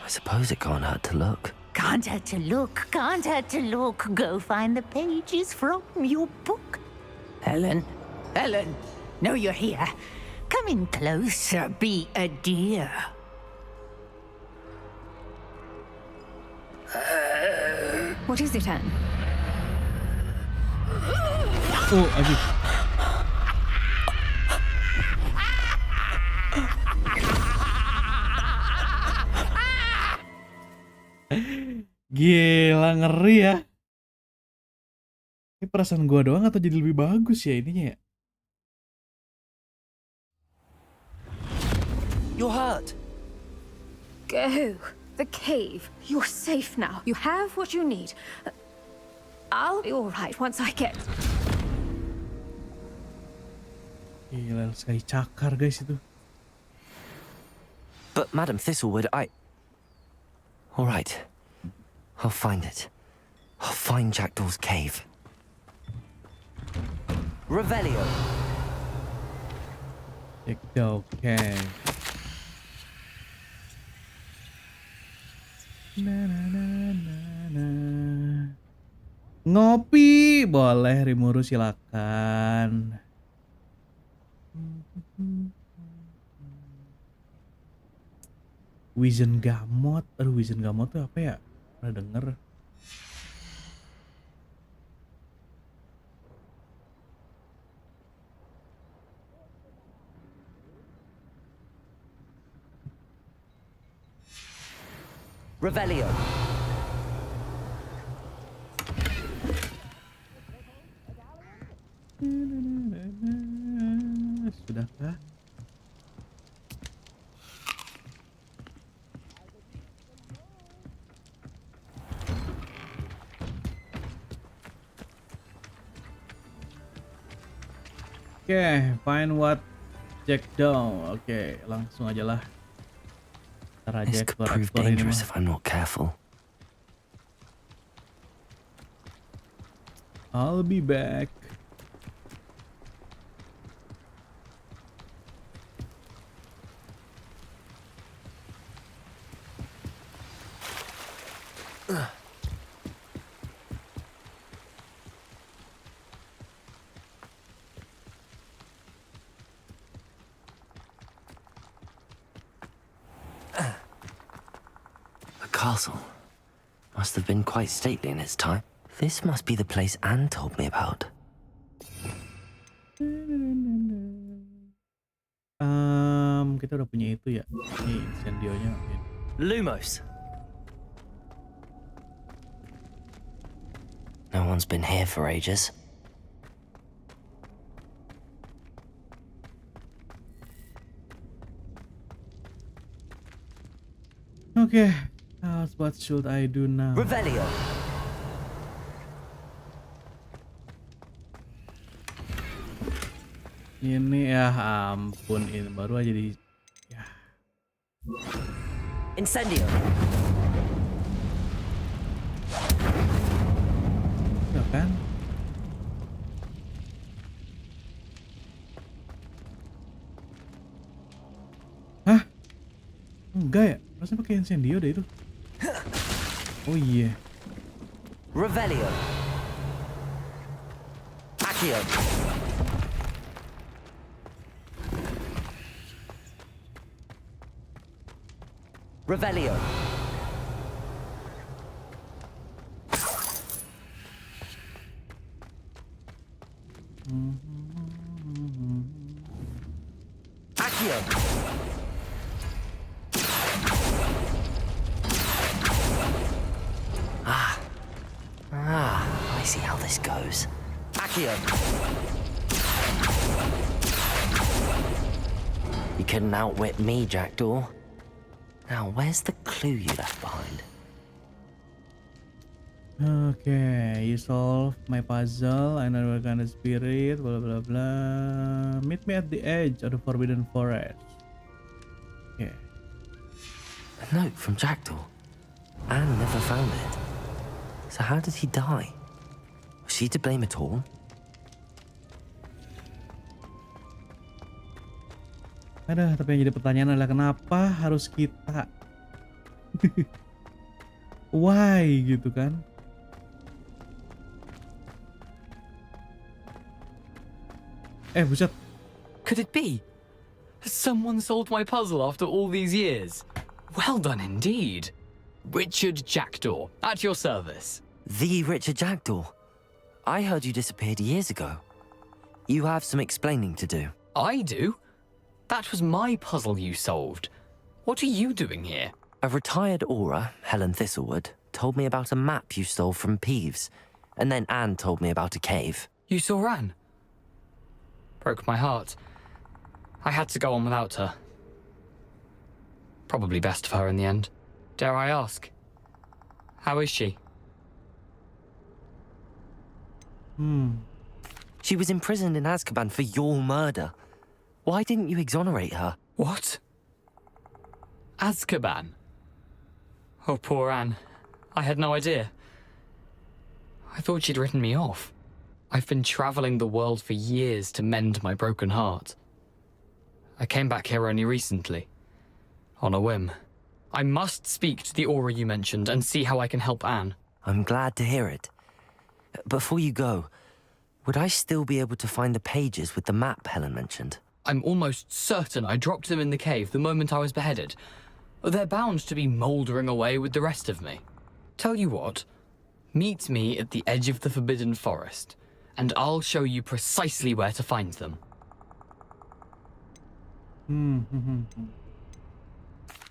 I suppose it can't hurt to look. Can't hurt to look, can't hurt to look. Go find the pages from your book. Helen, know you're here. Come in closer, be a dear. What is it, Anne? Oh, aduh. Gila, ngeri ya. Ini perasaan gua doang atau jadi lebih bagus ya ininya ya? You're hurt. Go. The cave. You're safe now. You have what you need. I'll be all right once I get... Gila, sekali cakar guys itu. But Madam Thistlewood, All right. I'll find it. I'll find Jackdaw's cave. Revelio. Jackdaw cave. Ngopi boleh, Rimuru silakan. Wizengamot. Aduh, Wizengamot tuh apa ya? Pernah denger. Revelio. Sudahkah? Oke, find what Jack down. Oke, langsung aja lah. Ntar aja This could prove dangerous if I'm not careful. I'll be back. The castle must have been quite stately in its time. This must be the place Anne told me about. Kita udah punya itu ya. Ini incendionya. Lumos. No one's been here for ages. Okay, what should I do now? Revelio. Ini ya ampun, ini baru aja di ya. Incendio. Ya kan? Hah? Enggak ya? Rasanya pakai incendio deh itu. Oh iya. Revelio. Accio. Revelio. Accio. I see how this goes. Accio. You couldn't outwit me, Jackdaw. Now, where's the clue you left behind? Okay, you solve my puzzle. I know what kind of spirit. Blah blah blah. Meet me at the edge of the forbidden forest. Okay. A note from Jackdaw. Anne never found it. So how did he die? Was she to blame at all? Ada, tapi yang jadi pertanyaan adalah kenapa harus kita? Why gitu kan? Buset. Could it be? Has someone solved my puzzle after all these years? Well done indeed. Richard Jackdaw, at your service. The Richard Jackdaw? I heard you disappeared years ago. You have some explaining to do. I do? That was my puzzle you solved. What are you doing here? A retired aura, Helen Thistlewood, told me about a map you stole from Peeves. And then Anne told me about a cave. You saw Anne? Broke my heart. I had to go on without her. Probably best for her in the end. Dare I ask? How is she? She was imprisoned in Azkaban for your murder. Why didn't you exonerate her? What? Azkaban? Oh, poor Anne. I had no idea. I thought she'd written me off. I've been traveling the world for years to mend my broken heart. I came back here only recently. On a whim. I must speak to the aura you mentioned and see how I can help Anne. I'm glad to hear it. Before you go, would I still be able to find the pages with the map Helen mentioned? I'm almost certain I dropped them in the cave the moment I was beheaded. They're bound to be mouldering away with the rest of me. Tell you what, meet me at the edge of the Forbidden Forest, and I'll show you precisely where to find them.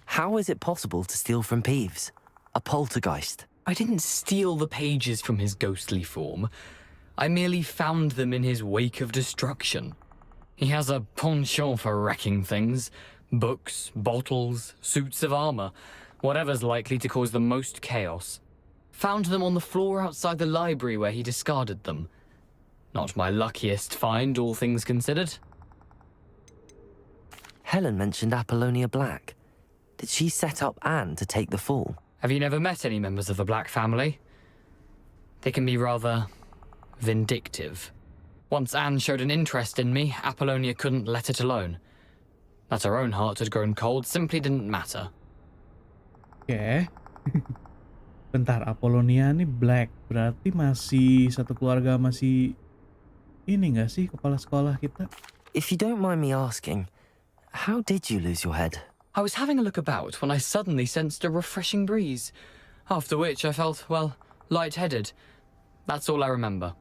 How is it possible to steal from Peeves? A poltergeist? I didn't steal the pages from his ghostly form. I merely found them in his wake of destruction. He has a penchant for wrecking things. Books, bottles, suits of armor, whatever's likely to cause the most chaos. Found them on the floor outside the library where he discarded them. Not my luckiest find, all things considered. Helen mentioned Apollonia Black. Did she set up Anne to take the fall? Have you never met any members of the Black family? They can be rather vindictive. Once Anne showed an interest in me, Apollonia couldn't let it alone. That her own heart had grown cold simply didn't matter. Oke. Bentar, Apollonia nih Black. Berarti masih satu keluarga, masih ini nggak sih kepala sekolah kita? If you don't mind me asking, how did you lose your head? I was having a look about when I suddenly sensed a refreshing breeze, after which I felt, well, lightheaded. That's all I remember.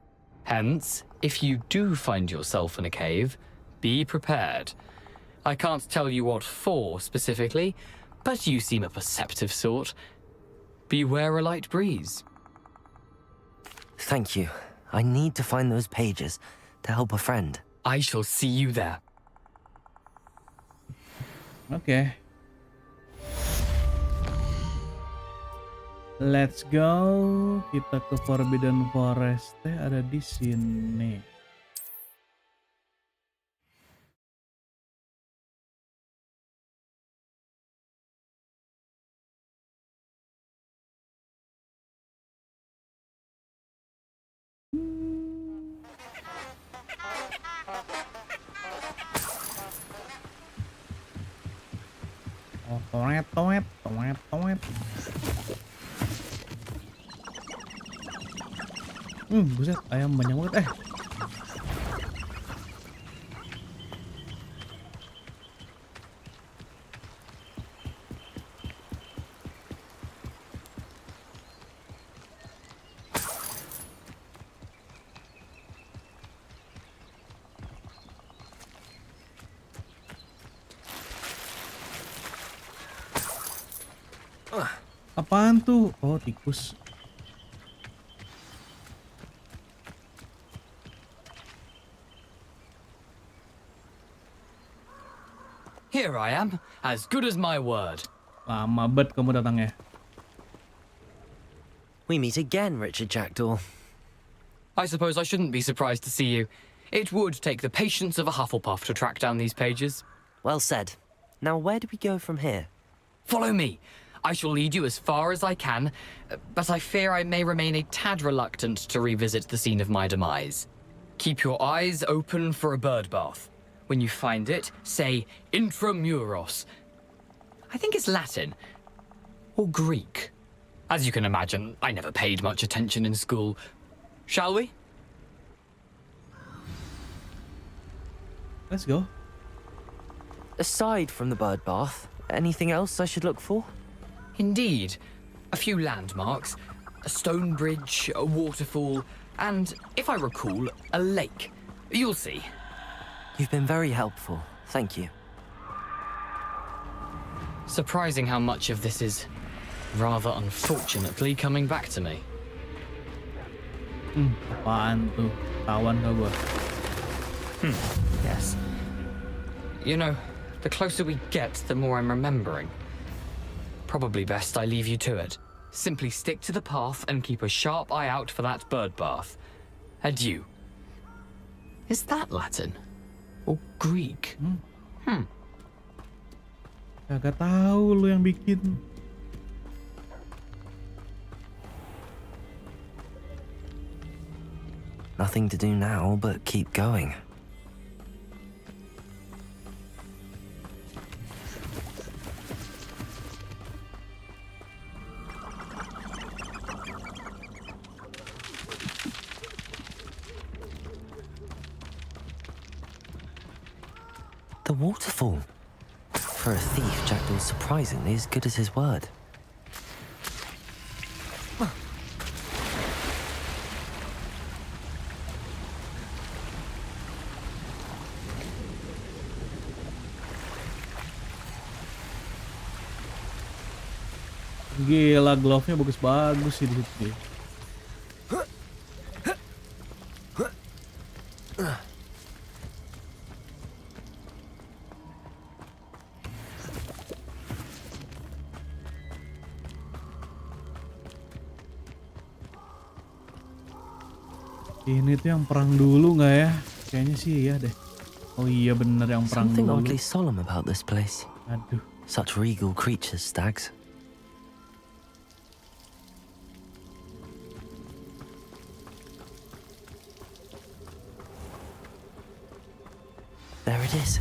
Hence, if you do find yourself in a cave, be prepared. I can't tell you what for specifically, but you seem a perceptive sort. Beware a light breeze. Thank you. I need to find those pages to help a friend. I shall see you there. Oke. Let's go. Kita ke Forbidden Forest. Ada di sini. Oh, toet. Buset, ayam banyak banget. Apaan tuh? Oh, tikus. Here I am, as good as my word. Lama banget kamu datangnya. We meet again, Richard Jackdaw. I suppose I shouldn't be surprised to see you. It would take the patience of a Hufflepuff to track down these pages. Well said. Now where do we go from here? Follow me. I shall lead you as far as I can, but I fear I may remain a tad reluctant to revisit the scene of my demise. Keep your eyes open for a bird bath. When you find it, say intramuros. I think it's Latin. Or Greek. As you can imagine, I never paid much attention in school. Shall we? Let's go. Aside from the bird bath, anything else I should look for? Indeed. A few landmarks, a stone bridge, a waterfall, and, if I recall, a lake. You'll see. You've been very helpful. Thank you. Surprising how much of this is, rather unfortunately, coming back to me. Apaan tuh? Tawan gak gua? Yes. You know, the closer we get, the more I'm remembering. Probably best I leave you to it. Simply stick to the path and keep a sharp eye out for that bird bath. Adieu. Is that Latin? Or Greek? Kagak tahu lu yang bikin. Nothing to do now but keep going. The waterfall. For a thief, Jackdaw's surprisingly as good as his word. Gila, glove-nya bagus-bagus sih di situ. Ini tuh yang perang dulu nggak ya? Kayaknya sih iya deh. Oh iya bener yang perang Something dulu. oddly solemn about this place. Aduh. Such regal creatures, stags. There it is,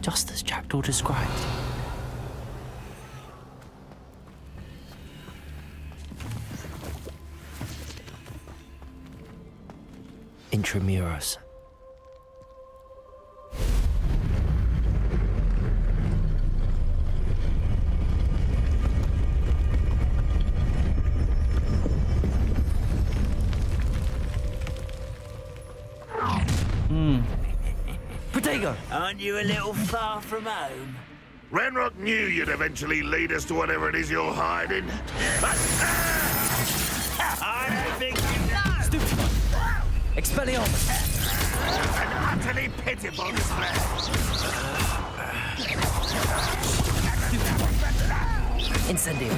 just as Jackdaw described. Intramuros. Potato! Aren't you a little far from home? Ranrock knew you'd eventually lead us to whatever it is you're hiding. I don't think you know! Stupid one! Expelliarmus! An utterly pitiful display. Incendio!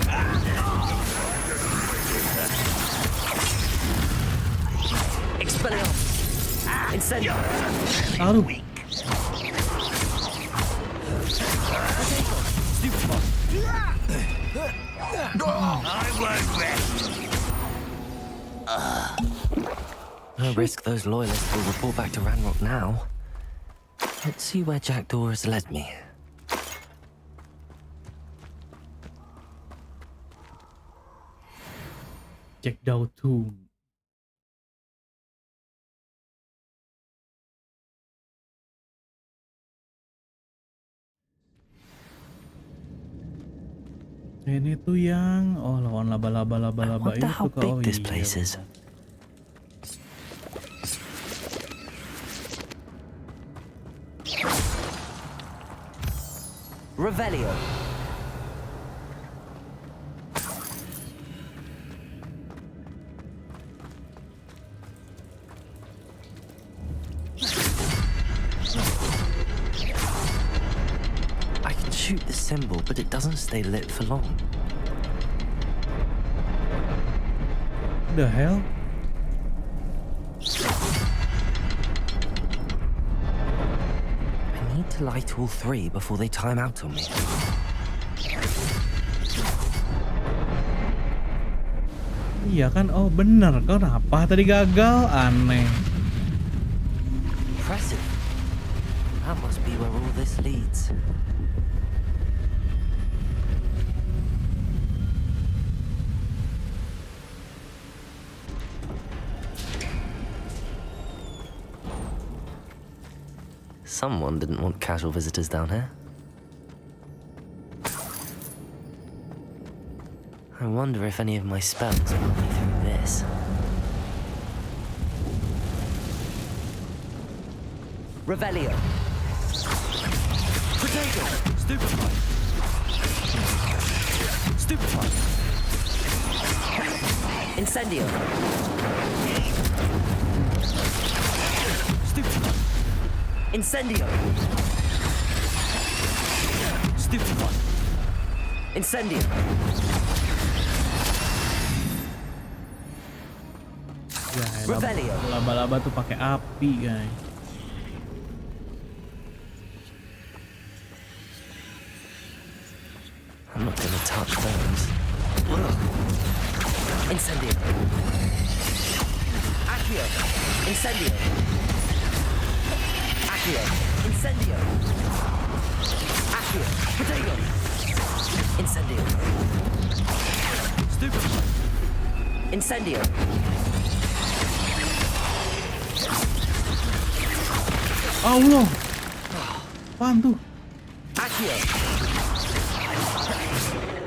Expelliarmus! Incendio! Aduh. Stupid one! I won't rest. No risk those loyalists will report back to Ranrock now. Let's see where Jackdaw has led me. Jackdaw Tomb. Ini tuh yang lawan laba-laba Wonder itu how ke big this place is. Revelio. I can shoot the symbol, but it doesn't stay lit for long. The hell? I need to light all three before they time out on me. Iya kan? Oh bener, kenapa tadi gagal? Aneh. Impressive. That must be where all this leads. Someone didn't want casual visitors down here. I wonder if any of my spells will help me through this. Revelio. Potato. Stupefy. Stupefy. Incendio. Stupefy. Incendio. Stupefy. Incendio. Ya, laba-laba tuh pakai api, guys. I'm not gonna touch those. Incendio. Accio. Incendio. Accio. Incendio. Accio. Potato. Incendio. Stupid. Incendio. Allah. Apaan tuh? Accio.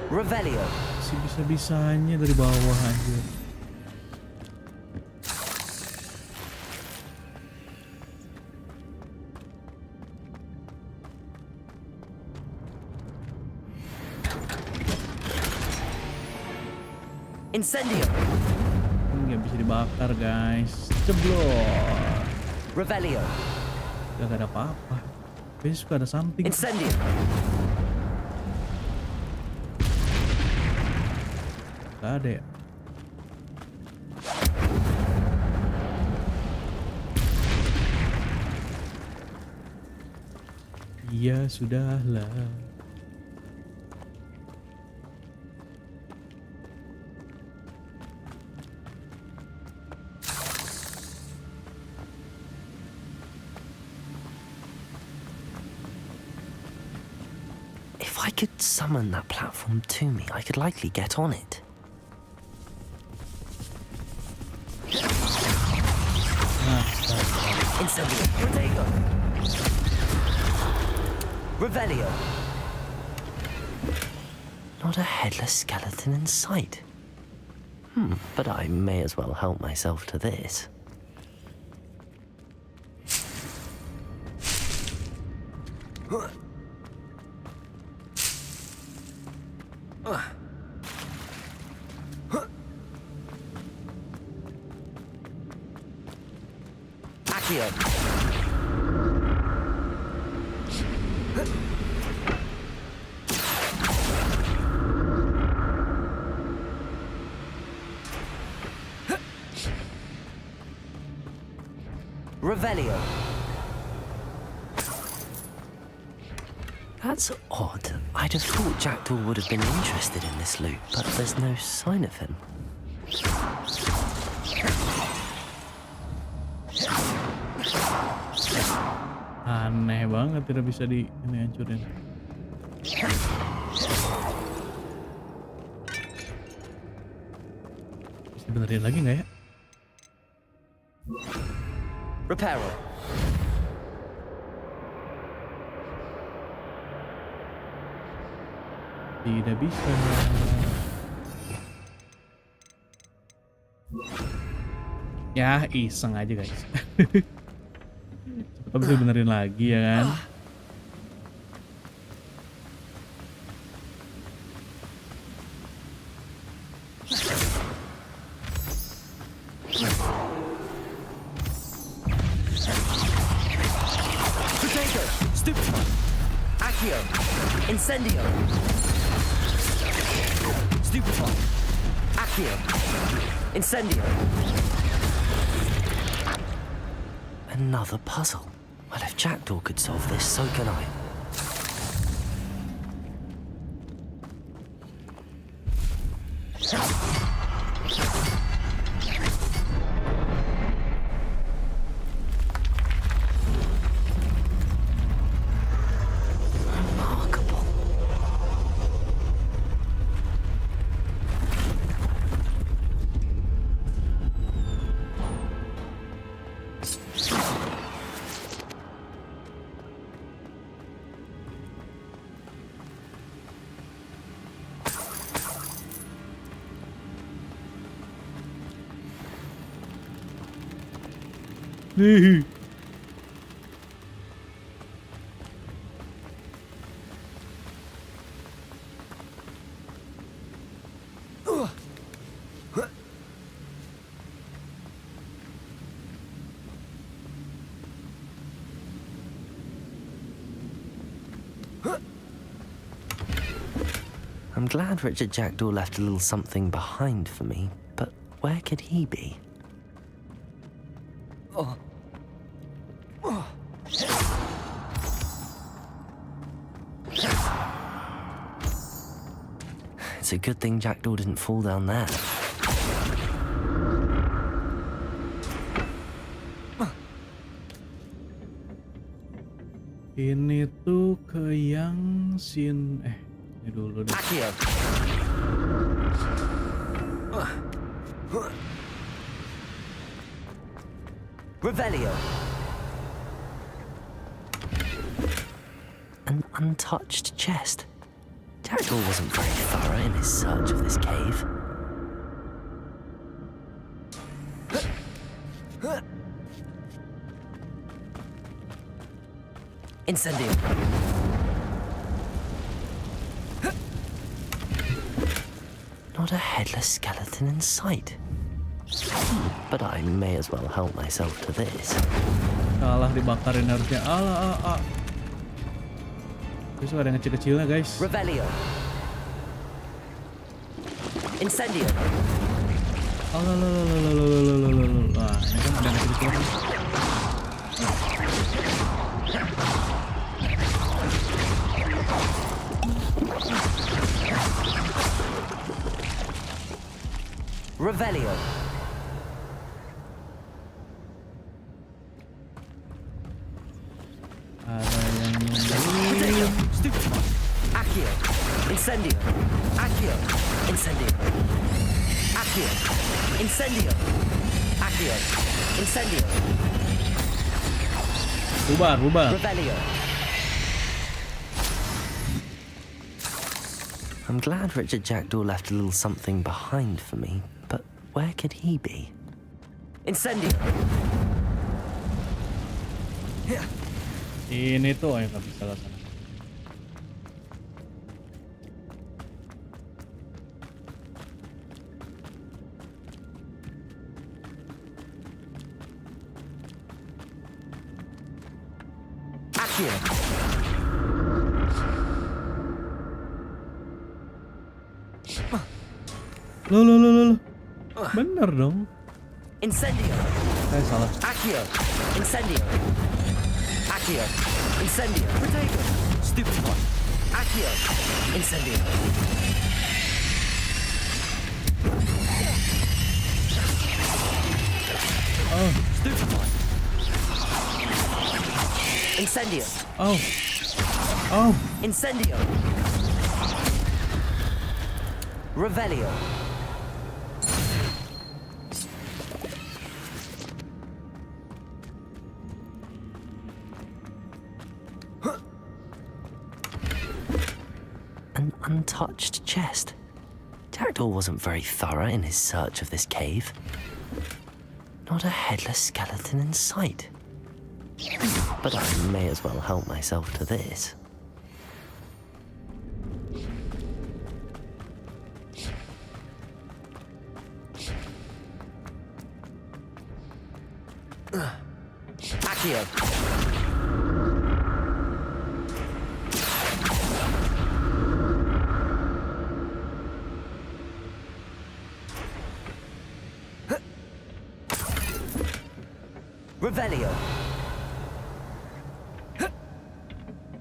Revelio. Si bisa-bisanya dari bawah aja. Incendio. Nggak bisa dibakar guys. Ceblok. Revelio. Gak ada apa-apa. Biasanya suka ada something. Incendio. Gak ada ya. Iya sudahlah. If I could summon that platform to me, I could likely get on it. Incendio. Protego. Revelio. Not a headless skeleton in sight. But I may as well help myself to this. Accio. Revelio. That's odd. I'd have thought Jackdaw would have been interested in this loot, but there's no sign of him. Aneh banget tidak bisa di ini hancurin. Bisa benerin lagi nggak ya? Reparo. Tidak bisa. Ya iseng aja guys. Cepet bisa benerin lagi ya kan. Potato. Stupid. Accio. Incendio. Stupefy. Accio. Incendio. Another puzzle. Well, if Jackdaw could solve this, so can I. Remarkable. I'm glad Richard Jackdaw left a little something behind for me, but where could he be? It's a good thing Jackdaw didn't fall down there. Ini tuh ke yang sin ini dulu deh. Revelio. An untouched chest. Jackdaw wasn't very thorough in his search of this cave. Incendio. Not a headless skeleton in sight. But I may as well help myself to this. Salah dibakarin harusnya. Terus ada yang kecil-kecilnya, guys. Revelio. Incendio. Wah, ini kan ada yang kecil-kecilnya. Revelio. Accio. Incendio. Accio. Incendio. Accio. Incendio. Accio. Incendio. Bubar. Revelio. I'm glad Richard Jackdaw left a little something behind for me, but where could he be? Incendio. Ini tuh yang nggak bisa sana. Accio. Loh. Bener dong. Incendio. Salah. Accio. Incendio. Accio. Incendio. Potato. Stupid one. Accio. Incendio. Oh. Stupid one. Incendio. Oh. Incendio. Revelio. An untouched chest. Jackdaw wasn't very thorough in his search of this cave. Not a headless skeleton in sight. But I may as well help myself to this. Accio. Revelio.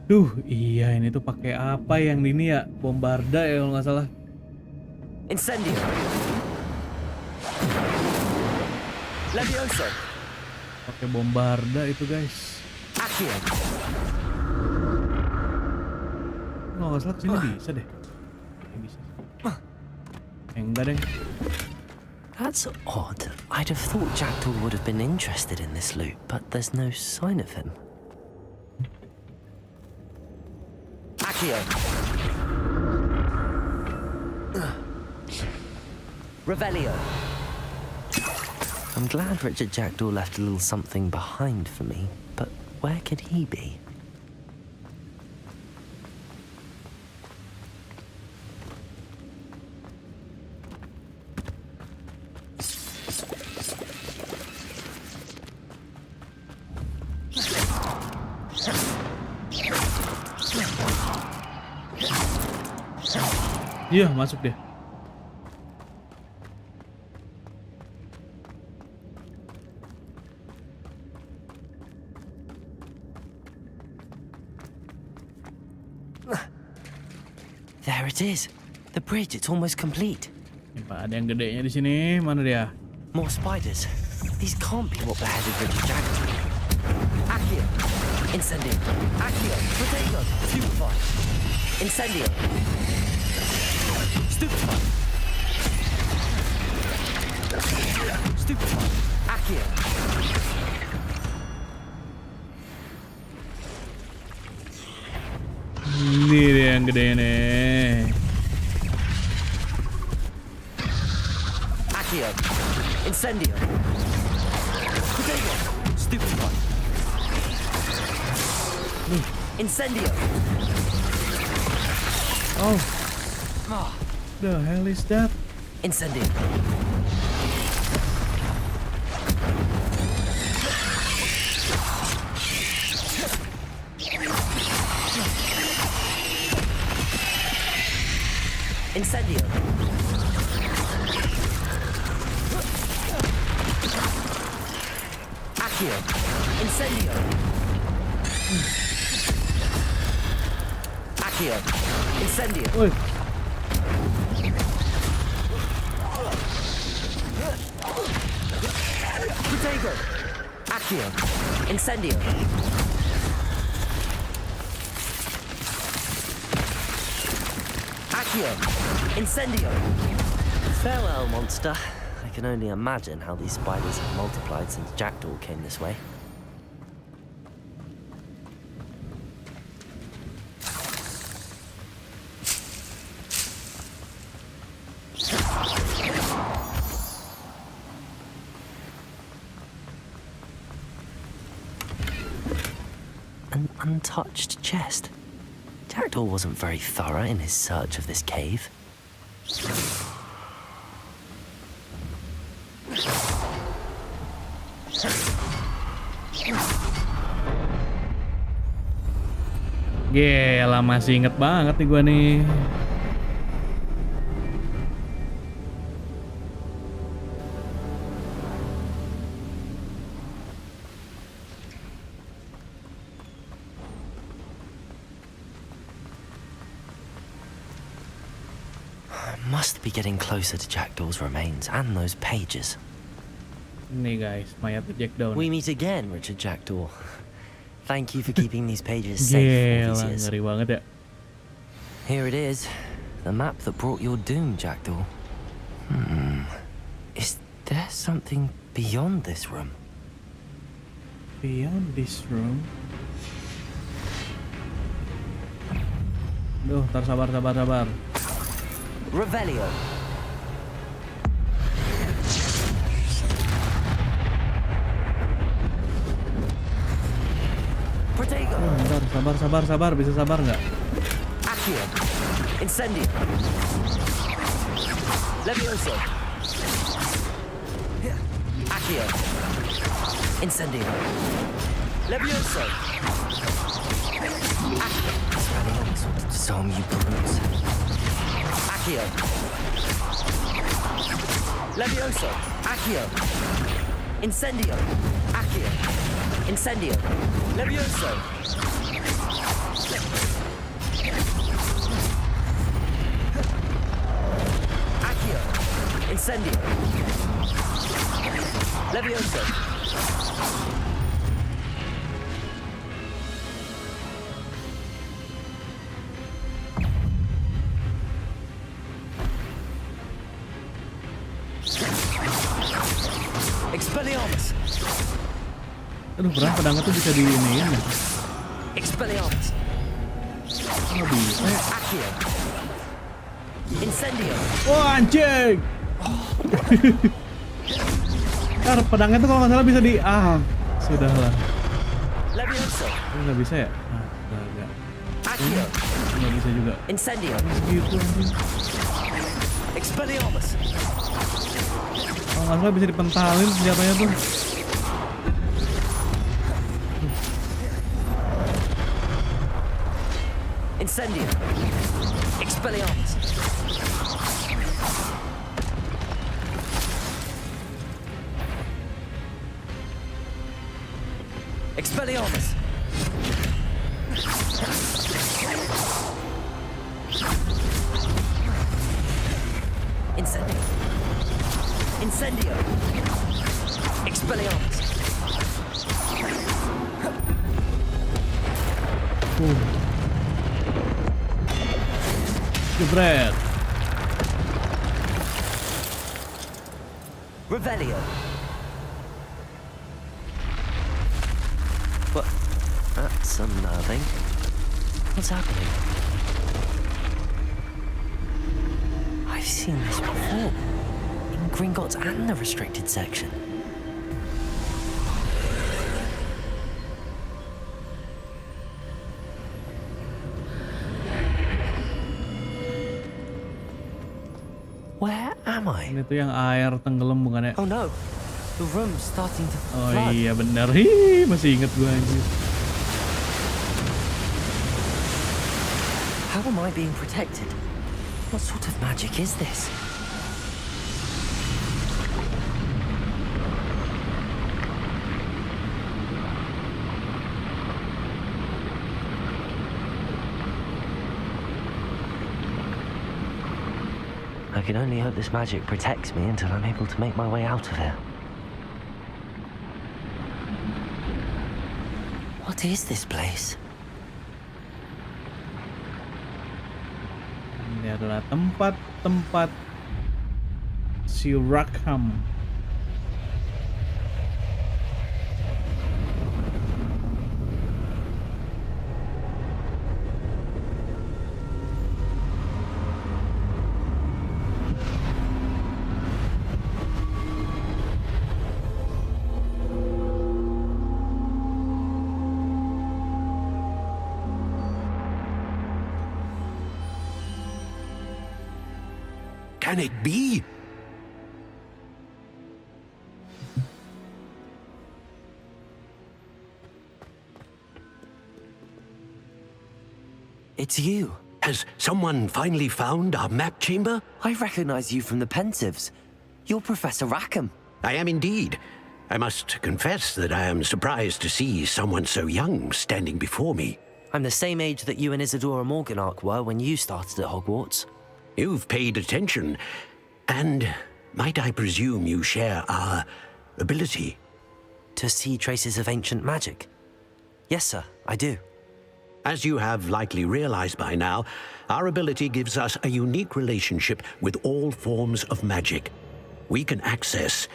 Duh, iya ini tuh pakai apa yang ini ya? Bombarda ya kalau nggak salah. Incendio. Levioso. Pakai bombarda itu, guys. Accio. Nggak salah kesini bisa deh. Bisa. Enggak deh. That's odd. I'd have thought Jackdaw would have been interested in this loot, but there's no sign of him. Accio. Revelio. I'm glad Richard Jackdaw left a little something behind for me, but where could he be? Iya, masuk deh. There it is. The bridge, it's almost complete. Ada yang gedenya di sini. Mana dia? More spiders. These can't be what beheaded Richard Jackdaw. Accio. Incendio. Accio. Potato. Stupefy. Incendio. Stupefy. Stupefy. Accio. Ini dia yang gede nih. Accio. Incendio. Potato. Stupid one. Incendio. Oh. The hell is that? Incendio. Incendio. Accio. Incendio. Accio. Incendio. Woi. Protego. Accio. Incendio. Accio. Incendio. Farewell, monster. I can only imagine how these spiders have multiplied since Jackdaw came this way. An untouched chest. Jackdaw wasn't very thorough in his search of this cave. Gila, masih inget banget nih gua nih. Must be getting closer to Jackdaw's remains and those pages. Nih guys, mayat Jackdaw. We meet again, Richard Jackdaw. Thank you for keeping these pages safe for all these years. Ngeri banget ya. Here it is, the map that brought your doom, Jackdaw. Is there something beyond this room? Beyond this room? Duh, sabar. Revelio. Protego. Sabar, bisa sabar nggak? Accio. Incendio. Levioso. Accio. Incendio. Levioso. Accio. Some you brutes. Accio. Levioso. Accio. Incendio. Accio. Incendio. Levioso. Accio. Incendio. Levioso. Expelliarmus. Aduh, pedangnya tuh bisa diiniin ya. Expelliarmus. Nggak bisa ya. Accio. Incendio. Wah, anjing. Ntar pedangnya tuh kalau nggak salah bisa di... sudahlah. Levioso. Nggak bisa ya? Enggak. Accio. Nggak bisa juga. Incendio. Gitu anjing. Expelliarmus. Kalau nggak salah bisa dipentalin senjatanya tuh. Incendio. Expelliarmus. Expelliarmus. Incendio. Incendio. Expelliarmus. Jebret. Revelio. What? That's unnerving. What's happening? seen this before. In Gringotts and the restricted section. Where am I? Ini tuh yang air tenggelam bukannya? Oh no, the room's starting to Oh flood. iya bener, Hi, masih inget gue anjir. How am I being protected? What sort of magic is this? I can only hope this magic protects me until I'm able to make my way out of here. What is this place? Ini adalah tempat-tempat si Rackham. Can it be? It's you. Has someone finally found our map chamber? I recognize you from the Pensives. You're Professor Rackham. I am indeed. I must confess that I am surprised to see someone so young standing before me. I'm the same age that you and Isadora Morganach were when you started at Hogwarts. You've paid attention, and might I presume you share our ability? To see traces of ancient magic? Yes, sir, I do. As you have likely realized by now, our ability gives us a unique relationship with all forms of magic. We can access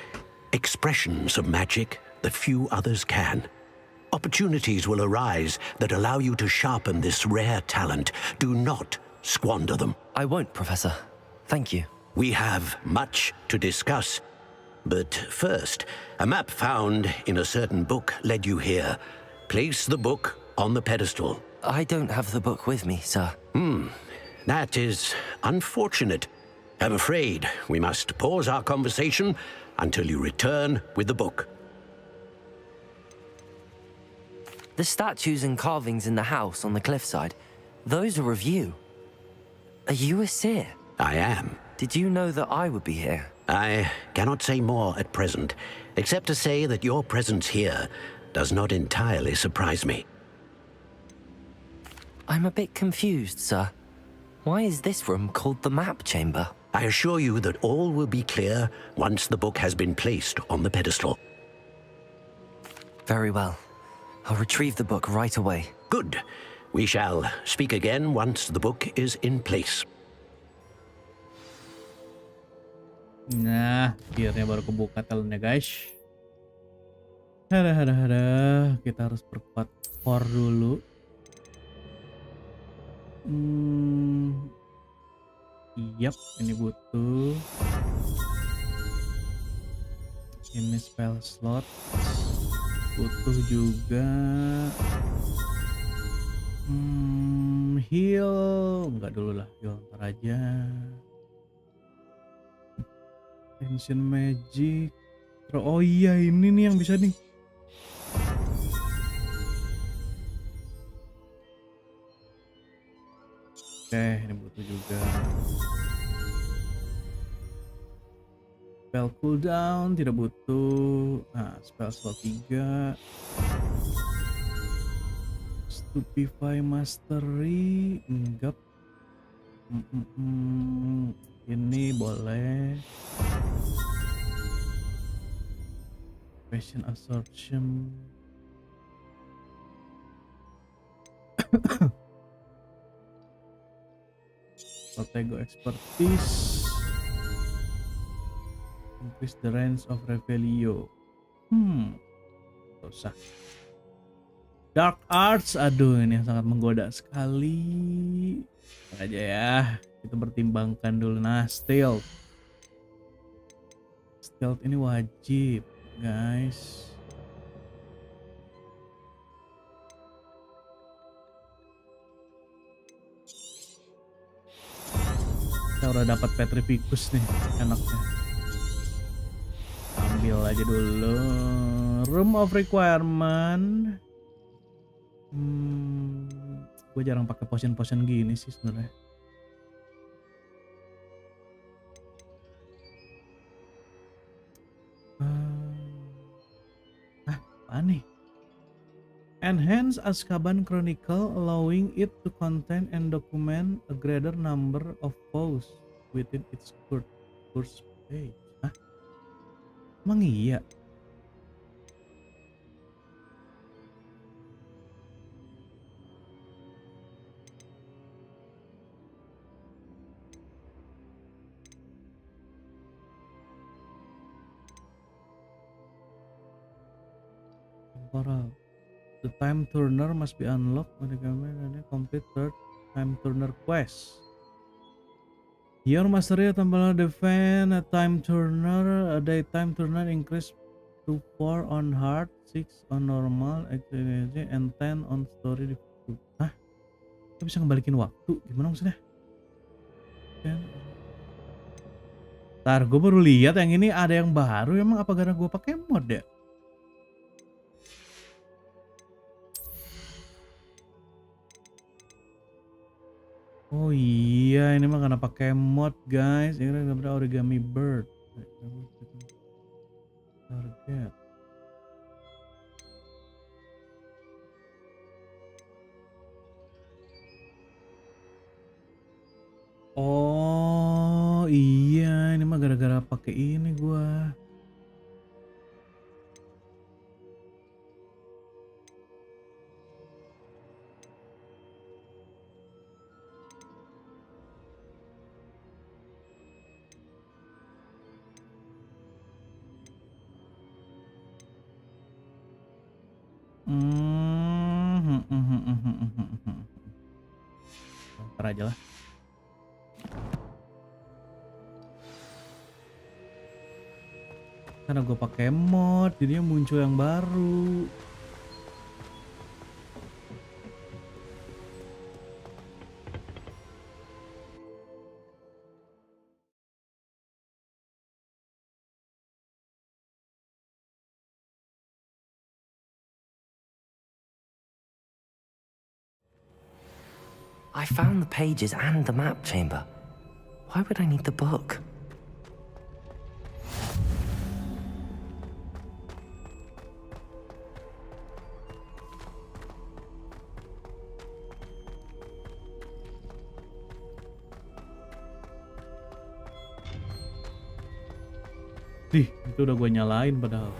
expressions of magic that few others can. Opportunities will arise that allow you to sharpen this rare talent. Do not squander them. I won't, Professor. Thank you. We have much to discuss. But first, a map found in a certain book led you here. Place the book on the pedestal. I don't have the book with me, sir. That is unfortunate. I'm afraid we must pause our conversation until you return with the book. The statues and carvings in the house on the cliffside, those are of you. Are you a seer? I am. Did you know that I would be here? I cannot say more at present, except to say that your presence here does not entirely surprise me. I'm a bit confused, sir. Why is this room called the map chamber? I assure you that all will be clear once the book has been placed on the pedestal. Very well. I'll retrieve the book right away. Good. We shall speak again once the book is in place. Nah, akhirnya baru kebuka talentnya guys. Kita harus perkuat core dulu. Yap, ini butuh. Ini spell slot. Butuh juga. Heal. Enggak dulu lah, heal ntar aja. Ancient magic. Oh iya, ini nih yang bisa nih. Oke, ini butuh juga. Spell cooldown tidak butuh. Nah, spell slot 3. Stupefy mastery enggak. Ini boleh. Passion absorption. Protego expertise. Increase the range of Revelio. Gak usah. Dark arts, aduh ini yang sangat menggoda sekali. Aja ya. Kita pertimbangkan dulu. Nah, stealth. Stealth ini wajib, guys. Kita udah dapat petrificus nih, enaknya. Ambil aja dulu. Room of requirement. Gue jarang pakai potion gini sih sebenarnya. Apa nih? Enhance Azkaban Chronicle, allowing it to contain and document a greater number of foes within its course page. Hah? Emang iya? Temporal. The time turner must be unlocked when the government complete third time turner quest. Your mastery of temporal defense, a time turner, a daytime turner increase to 4 on hard, 6 on normal, and 10 on story difficult. Hah? Kita bisa ngebalikin waktu? Gimana maksudnya? Ntar gue baru lihat yang ini ada yang baru. Emang apa karena gue pakai mod ya? Oh iya, ini mah karena pakai mod, guys. Ini gambar origami bird. Target. Oh iya, ini mah gara-gara pakai ini gua. Ntar aja lah. Karena gue pakai mod, jadinya muncul yang baru. I found the pages and the map chamber. Why would I need the book? Itu udah gue nyalain padahal.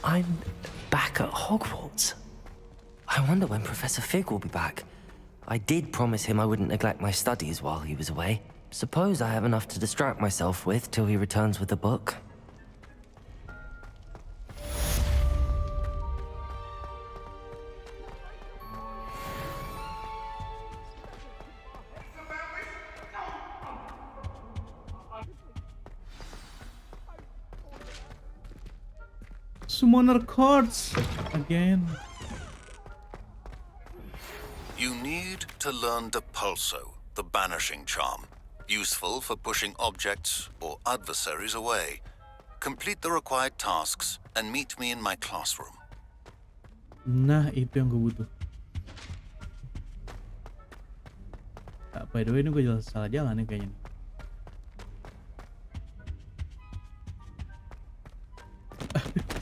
I'm back at Hogwarts. I wonder when Professor Fig will be back. I did promise him I wouldn't neglect my studies while he was away. Suppose I have enough to distract myself with till he returns with the book. Summoner cards again. You need to learn Depulso, the banishing charm. Useful for pushing objects or adversaries away. Complete the required tasks and meet me in my classroom. Nah, itu yang gue butuh. By the way, ini gue jelas salah jalan nih kayaknya.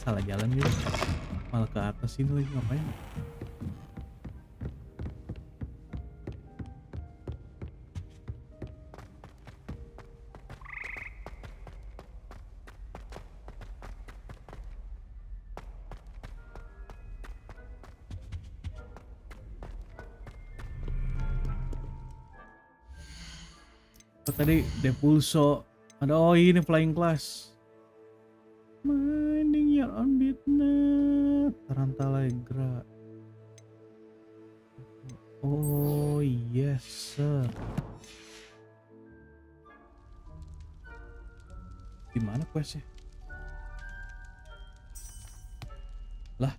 Salah jalan gitu. Malah ke atas ini lagi ngapain? Tadi Depulso ada, oh ini flying class. Minding your own business. Tarantalegra. Oh yes sir. Gimana questnya? Lah.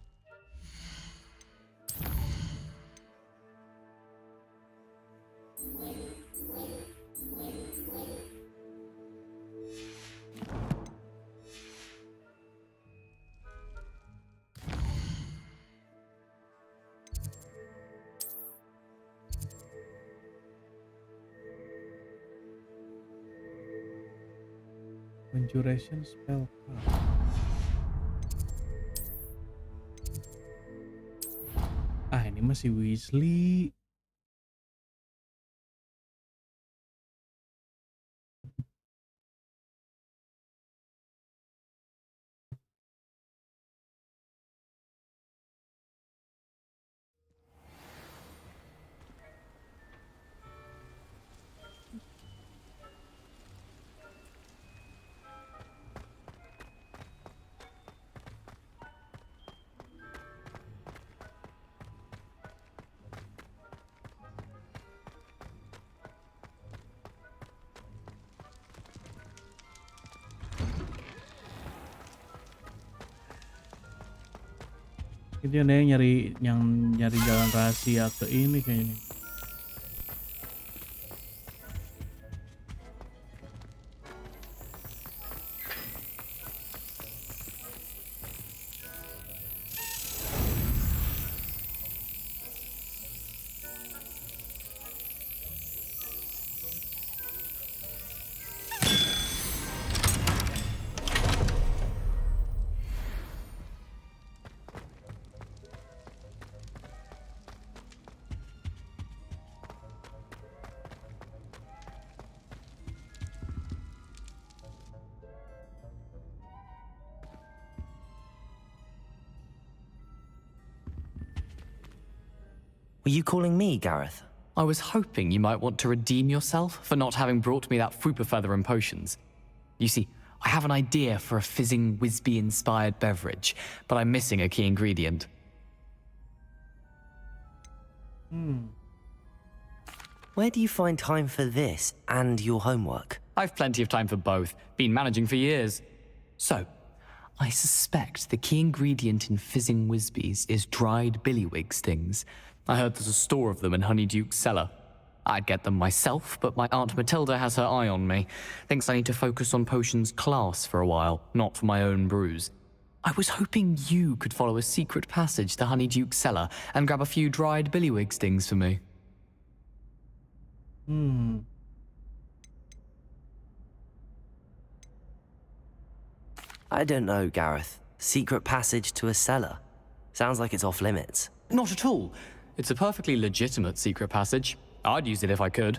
Conjuration spell card. Ah, ini masih Weasley. Itu ada yang nyari jalan rahasia ke ini kayaknya. Were you calling me, Gareth? I was hoping you might want to redeem yourself for not having brought me that Fupa feather and potions. You see, I have an idea for a fizzing Wisby-inspired beverage, but I'm missing a key ingredient. Where do you find time for this and your homework? I've plenty of time for both. Been managing for years. So, I suspect the key ingredient in fizzing Wisbies is dried billywig stings. I heard there's a store of them in Honeyduke's cellar. I'd get them myself, but my Aunt Matilda has her eye on me. Thinks I need to focus on potions class for a while, not for my own brews. I was hoping you could follow a secret passage to Honeyduke's cellar and grab a few dried billywig stings for me. I don't know, Gareth. Secret passage to a cellar. Sounds like it's off limits. Not at all. It's a perfectly legitimate secret passage. I'd use it if I could.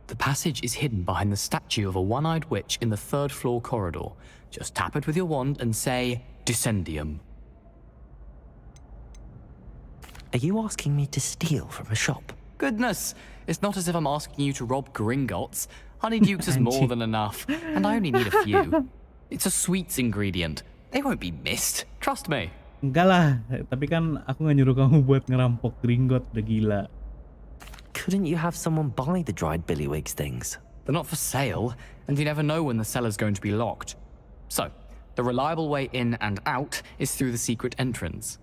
The passage is hidden behind the statue of a one-eyed witch in the third-floor corridor. Just tap it with your wand and say, Descendium. Are you asking me to steal from a shop? Goodness, it's not as if I'm asking you to rob Gringotts. Honeydukes is more than enough, and I only need a few. It's a sweets ingredient. They won't be missed. Trust me. Enggak lah, tapi kan aku nggak nyuruh kamu buat ngerampok Gringotts, udah gila. Couldn't you have someone buy the dried billywig stings? They're not for sale, and you never know when the cellar's going to be locked. So, the reliable way in and out is through the secret entrance.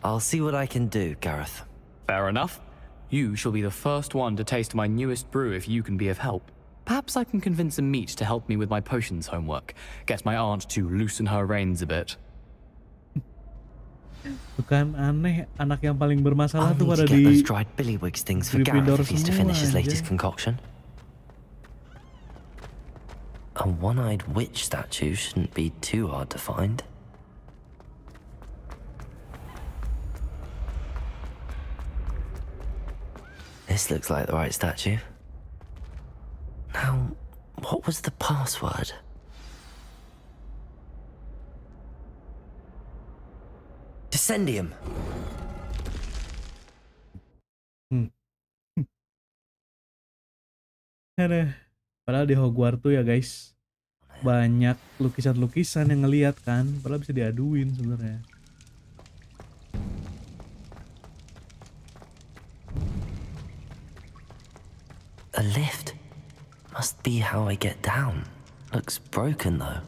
I'll see what I can do, Gareth. Fair enough. You shall be the first one to taste my newest brew if you can be of help. Perhaps I can convince a meat to help me with my potions homework. Get my aunt to loosen her reins a bit. Bukan aneh, anak yang paling bermasalah tuh pada get di those dried billywig stings for Gareth if he's to finish his latest concoction. A one-eyed witch statue shouldn't be too hard to find. This looks like the right statue. Now, what was the password? Descendium. Padahal di Hogwarts tuh ya guys, banyak lukisan-lukisan yang ngeliat kan, padahal bisa diaduin sebenarnya. A lift. Must be how I get down. Looks broken though.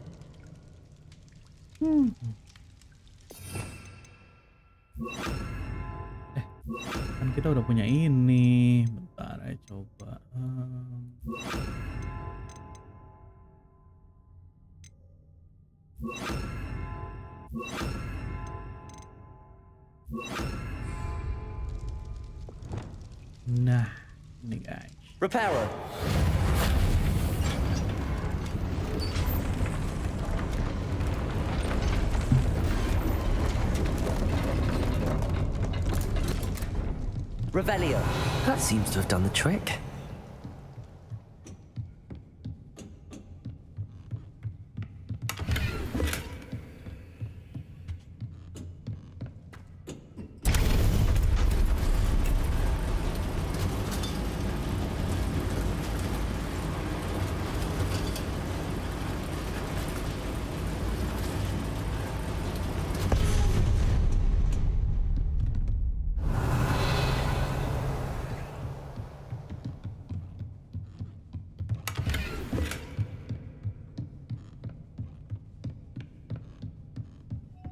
Kan kita udah punya ini. Bentar ya coba. Nah, ini guys. Repairer. Revelio. That seems to have done the trick.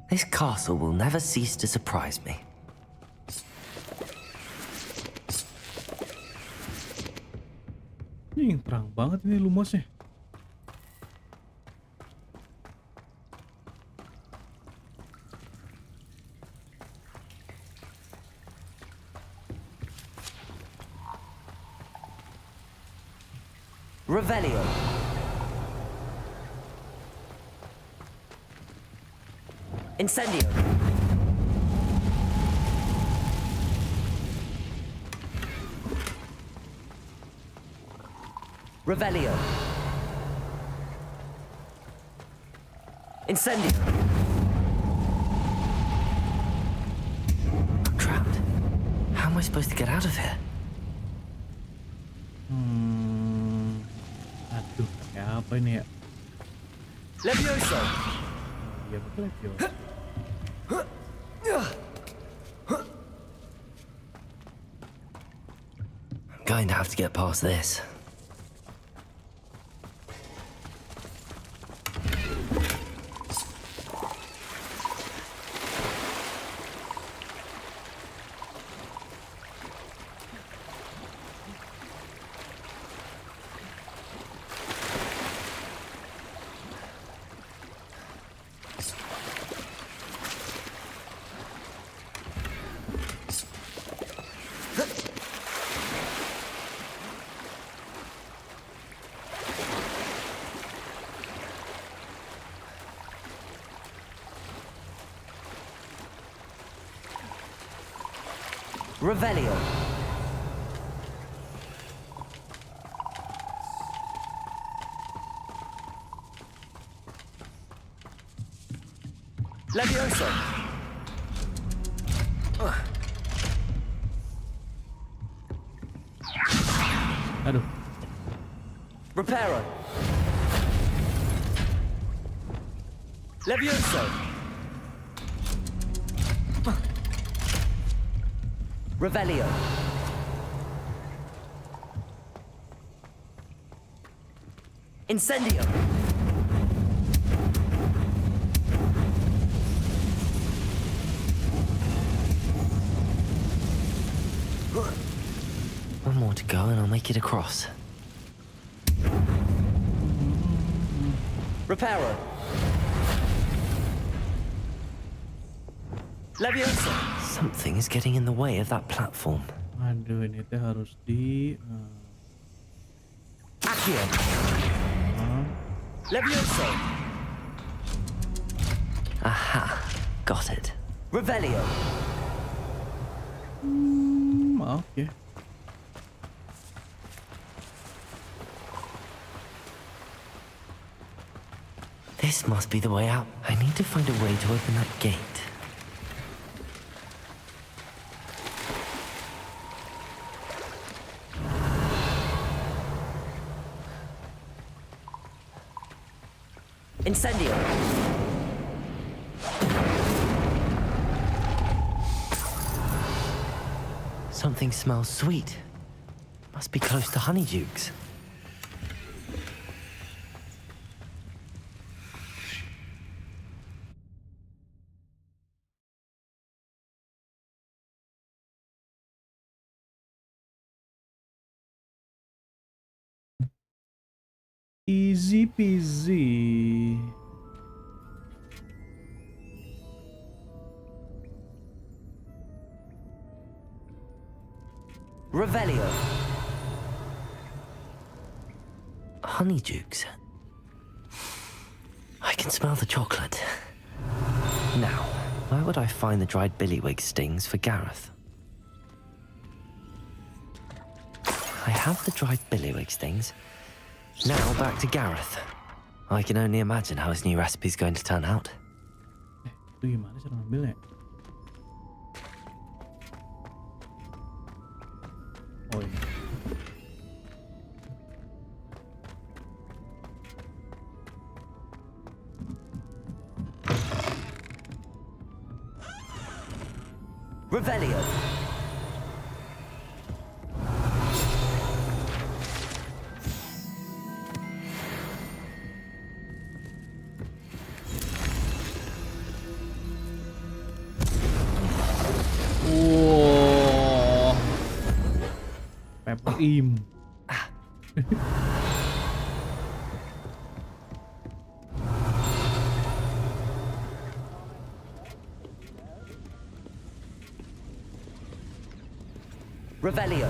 This castle will never cease to surprise me. Ini terang banget ini lumosnya. Revelio. Incendio. Revelio. Incendio. I'm trapped. How am I supposed to get out of here? Aduh, kayak apa ini ya? Levioso. Iya betul Levioso. I'm going to have to get past this. Revelio. Levioso. Aduh. Reparo. Levioso. Revelio. Incendio. One more to go and I'll make it across. Reparo. Levioso. Something is getting in the way of that platform. Aduh, ini teh harus di Accio. Levioso. Aha, got it. Revelio. Okay. This must be the way out. I need to find a way to open that gate. Incendio! Something smells sweet. Must be close to honeydukes. Easy peasy. Revelio. Honeydukes. I can smell the chocolate. Now, where would I find the dried billywig stings for Gareth? I have the dried billywig stings. Now back to Gareth. I can only imagine how his new recipe's going to turn out. Itu gimana cara ngambilnya? Oh ini. Revelio. Wow. Pepper im. Revelio.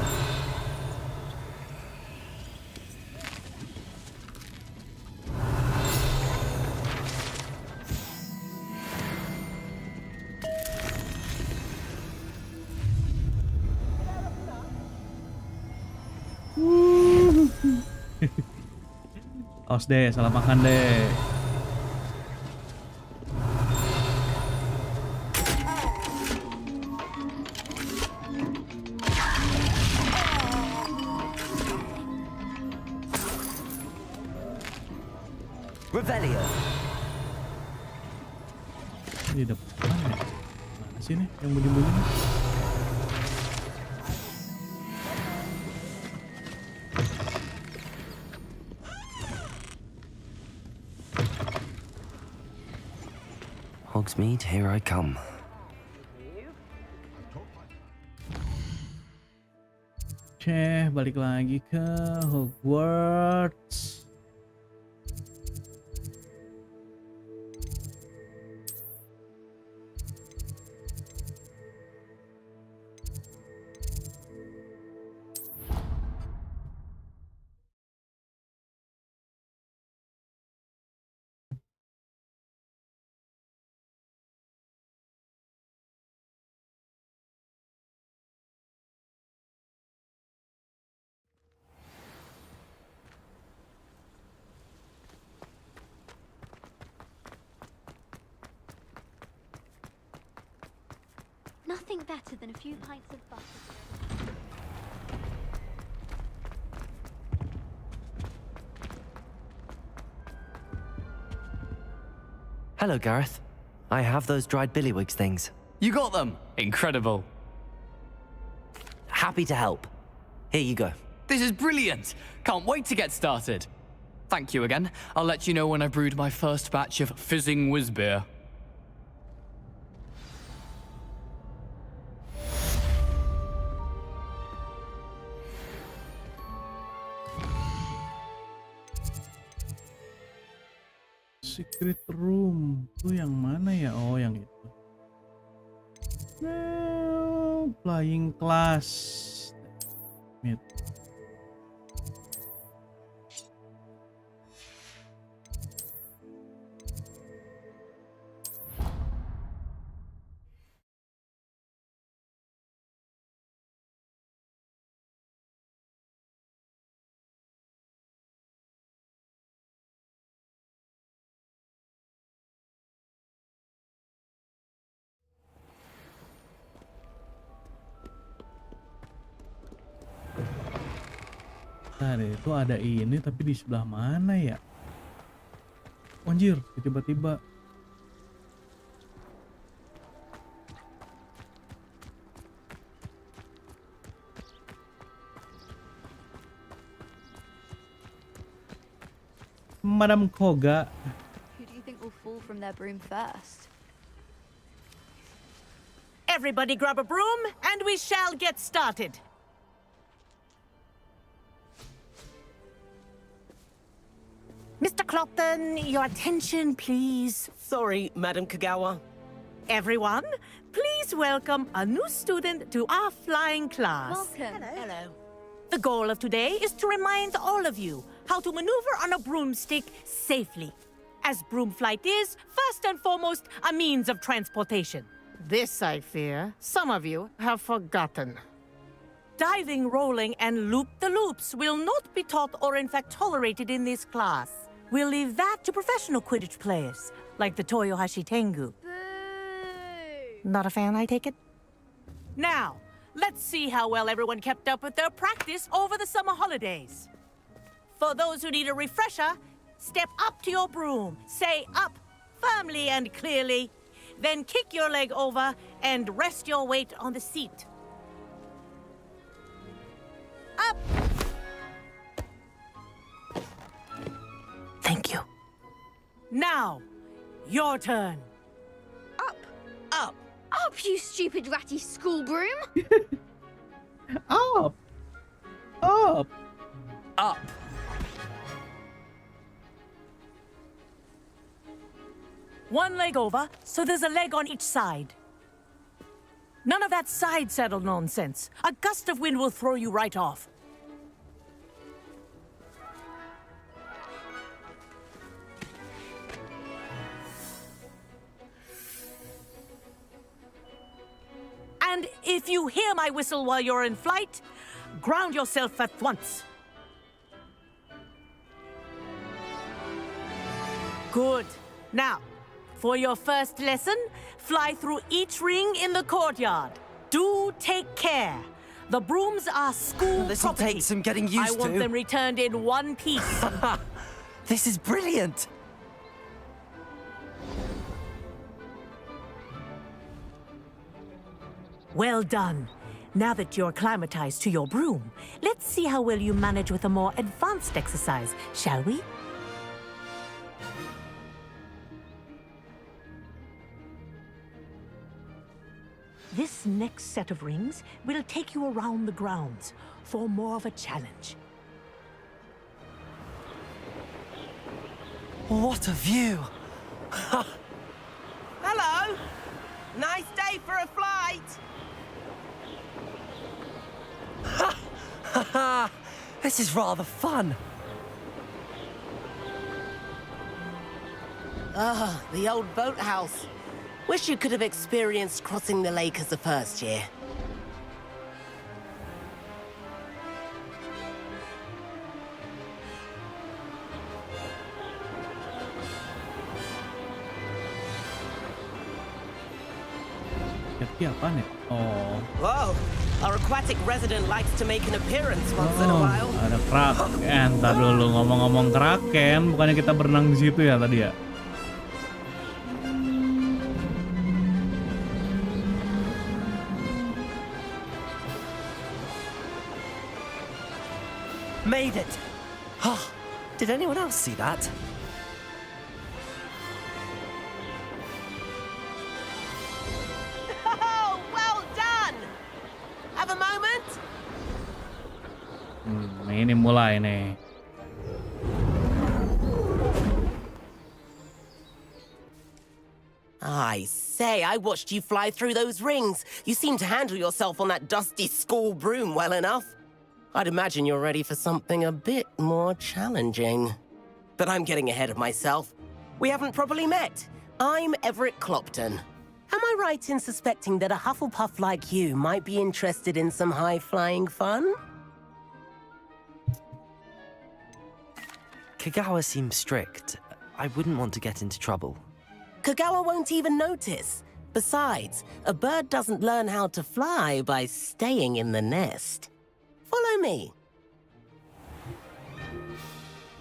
Awas deh, salah makan deh. Revelio. Di depan ya? Mana sih nih yang bunyi-bunyi? Hogsmeade, here I come. Oke, balik lagi ke Hogwarts. Nothing better than a few pints of butter. Hello, Gareth. I have those dried billywig things. You got them? Incredible. Happy to help. Here you go. This is brilliant. Can't wait to get started. Thank you again. I'll let you know when I brewed my first batch of fizzing whiz beer. Secret room itu yang mana ya? Oh, yang itu. No, flying class. Nah, itu ada ini tapi di sebelah mana ya? Anjir, tiba-tiba. Madam Koga. Who do you think will fall from their broom first? Everybody grab a broom, and we shall get started. Mr. Clopton, your attention, please. Sorry, Madam Kagawa. Everyone, please welcome a new student to our flying class. Welcome. Hello. The goal of today is to remind all of you how to maneuver on a broomstick safely, as broom flight is, first and foremost, a means of transportation. This, I fear, some of you have forgotten. Diving, rolling, and loop-the-loops will not be taught or in fact tolerated in this class. We'll leave that to professional Quidditch players, like the Toyohashi Tengu. Not a fan, I take it? Now, let's see how well everyone kept up with their practice over the summer holidays. For those who need a refresher, step up to your broom, say up firmly and clearly, then kick your leg over and rest your weight on the seat. Up! Thank you. Now, your turn. Up. Up. Up, you stupid ratty school broom. Up. Up. Up. One leg over, so there's a leg on each side. None of that side saddle nonsense. A gust of wind will throw you right off. And if you hear my whistle while you're in flight, ground yourself at once. Good. Now, for your first lesson, fly through each ring in the courtyard. Do take care. The brooms are school This'll property. take some getting used I want to. them returned in one piece. This is brilliant. Well done. Now that you're acclimatized to your broom, let's see how well you manage with a more advanced exercise, shall we? This next set of rings will take you around the grounds for more of a challenge. What a view. Hello. Nice day for a flight. This is rather fun. Ah, the old boathouse. Wish you could have experienced crossing the lake as the first year. Jadi apaan ya? Oh. Whoa, our aquatic resident likes to make an appearance once in a while. Ada kraken. Ntar dulu ngomong-ngomong kraken, bukannya kita berenang di situ ya tadi ya? Made it. Oh, did anyone else see that? Oh, well done. Have a moment? Ini mulai nih. I say, I watched you fly through those rings. You seem to handle yourself on that dusty school broom well enough. I'd imagine you're ready for something a bit more challenging. But I'm getting ahead of myself. We haven't properly met. I'm Everett Clopton. Am I right in suspecting that a Hufflepuff like you might be interested in some high-flying fun? Kagawa seems strict. I wouldn't want to get into trouble. Kagawa won't even notice. Besides, a bird doesn't learn how to fly by staying in the nest. Follow me.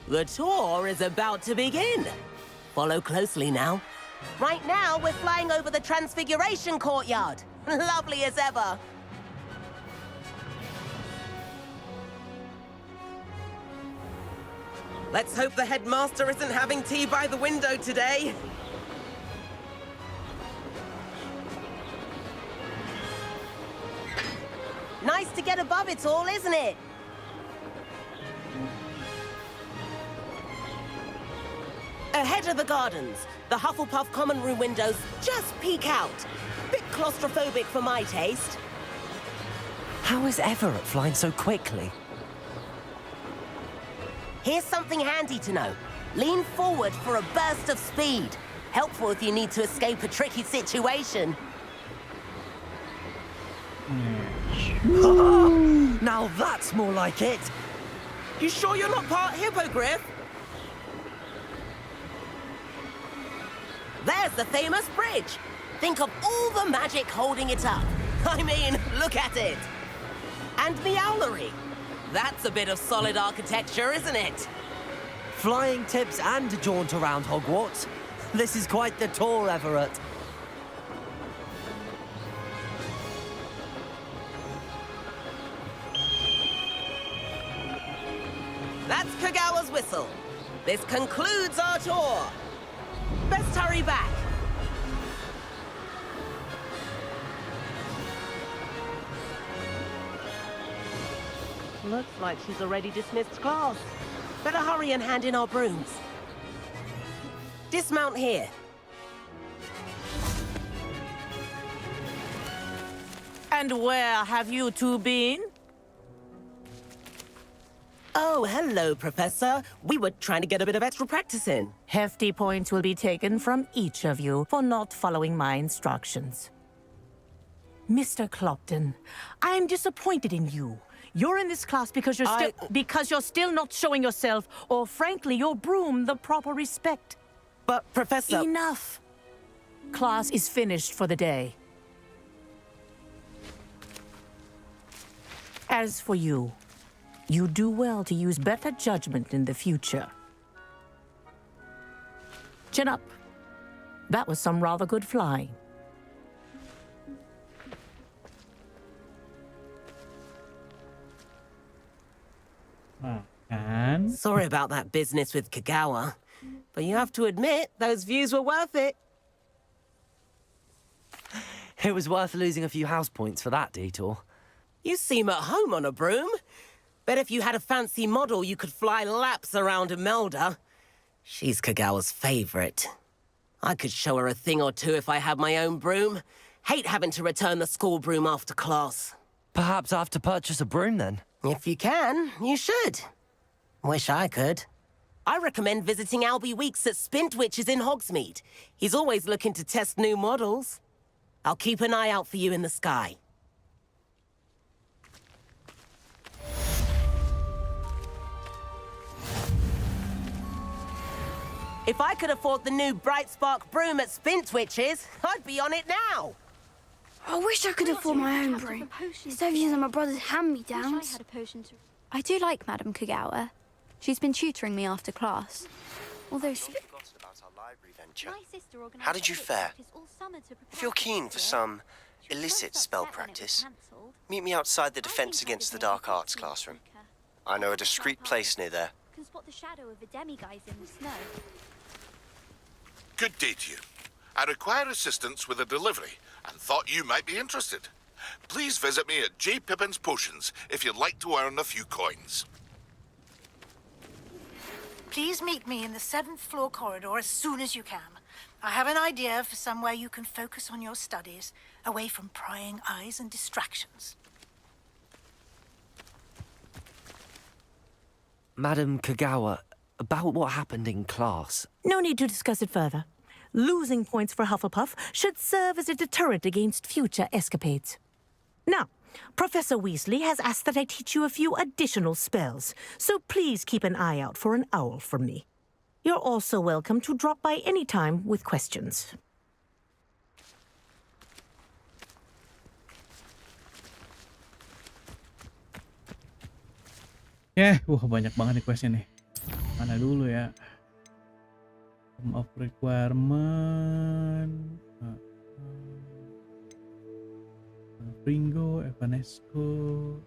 The tour is about to begin. Follow closely now. Right now, we're flying over the Transfiguration Courtyard. Lovely as ever. Let's hope the headmaster isn't having tea by the window today. Nice to get above it all, isn't it? Ahead of the gardens, the Hufflepuff common room windows just peek out. Bit claustrophobic for my taste. How is Everett flying so quickly? Here's something handy to know. Lean forward for a burst of speed. Helpful if you need to escape a tricky situation. Now that's more like it. You sure you're not part hippogriff? There's the famous bridge. Think of all the magic holding it up. I mean, look at it. And the owlery. That's a bit of solid architecture, isn't it? Flying tips and a jaunt around Hogwarts. This is quite the tour, Everett. That's Kagawa's whistle. This concludes our tour. Best hurry back. Looks like she's already dismissed class. Better hurry and hand in our brooms. Dismount here. And where have you two been? Oh, hello, Professor. We were trying to get a bit of extra practice in. Hefty points will be taken from each of you for not following my instructions. Mr. Clopton, I'm disappointed in you. You're in this class because you're still not showing yourself, or frankly, your broom the proper respect. But, Professor... Enough! Class is finished for the day. As for you, you do well to use better judgment in the future. Chin up. That was some rather good flying. And sorry about that business with Kagawa, but you have to admit those views were worth it. It was worth losing a few house points for that detour. You seem at home on a broom. Bet if you had a fancy model, you could fly laps around Imelda. She's Kagawa's favorite. I could show her a thing or two if I had my own broom. Hate having to return the school broom after class. Perhaps I have to purchase a broom then. If you can, you should. Wish I could. I recommend visiting Albie Weeks at Spintwitches in Hogsmeade. He's always looking to test new models. I'll keep an eye out for you in the sky. If I could afford the new Bright Spark broom at Spintwitches, I'd be on it now. I wish I could afford my own broom. Instead of using my brother's hand-me-downs. I do like Madame Kagawa. She's been tutoring me after class. Although How did you fare? If you're keen for some illicit spell practice, meet me outside the Defense Against the Dark Arts classroom. I know a discreet place near there. can spot the shadow of a demiguise in the snow. Good day to you. I require assistance with a delivery and thought you might be interested. Please visit me at J. Pippin's Potions if you'd like to earn a few coins. Please meet me in the 7th floor corridor as soon as you can. I have an idea for somewhere you can focus on your studies, away from prying eyes and distractions. Madam Kagawa, about what happened in class. No need to discuss it further. Losing points for Hufflepuff should serve as a deterrent against future escapades. Now, Professor Weasley has asked that I teach you a few additional spells, so please keep an eye out for an owl from me. You're also welcome to drop by any time with questions. Ya, banyak banget nih questnya nih. Mana dulu ya? Of requirement. Ringo, Evanesco,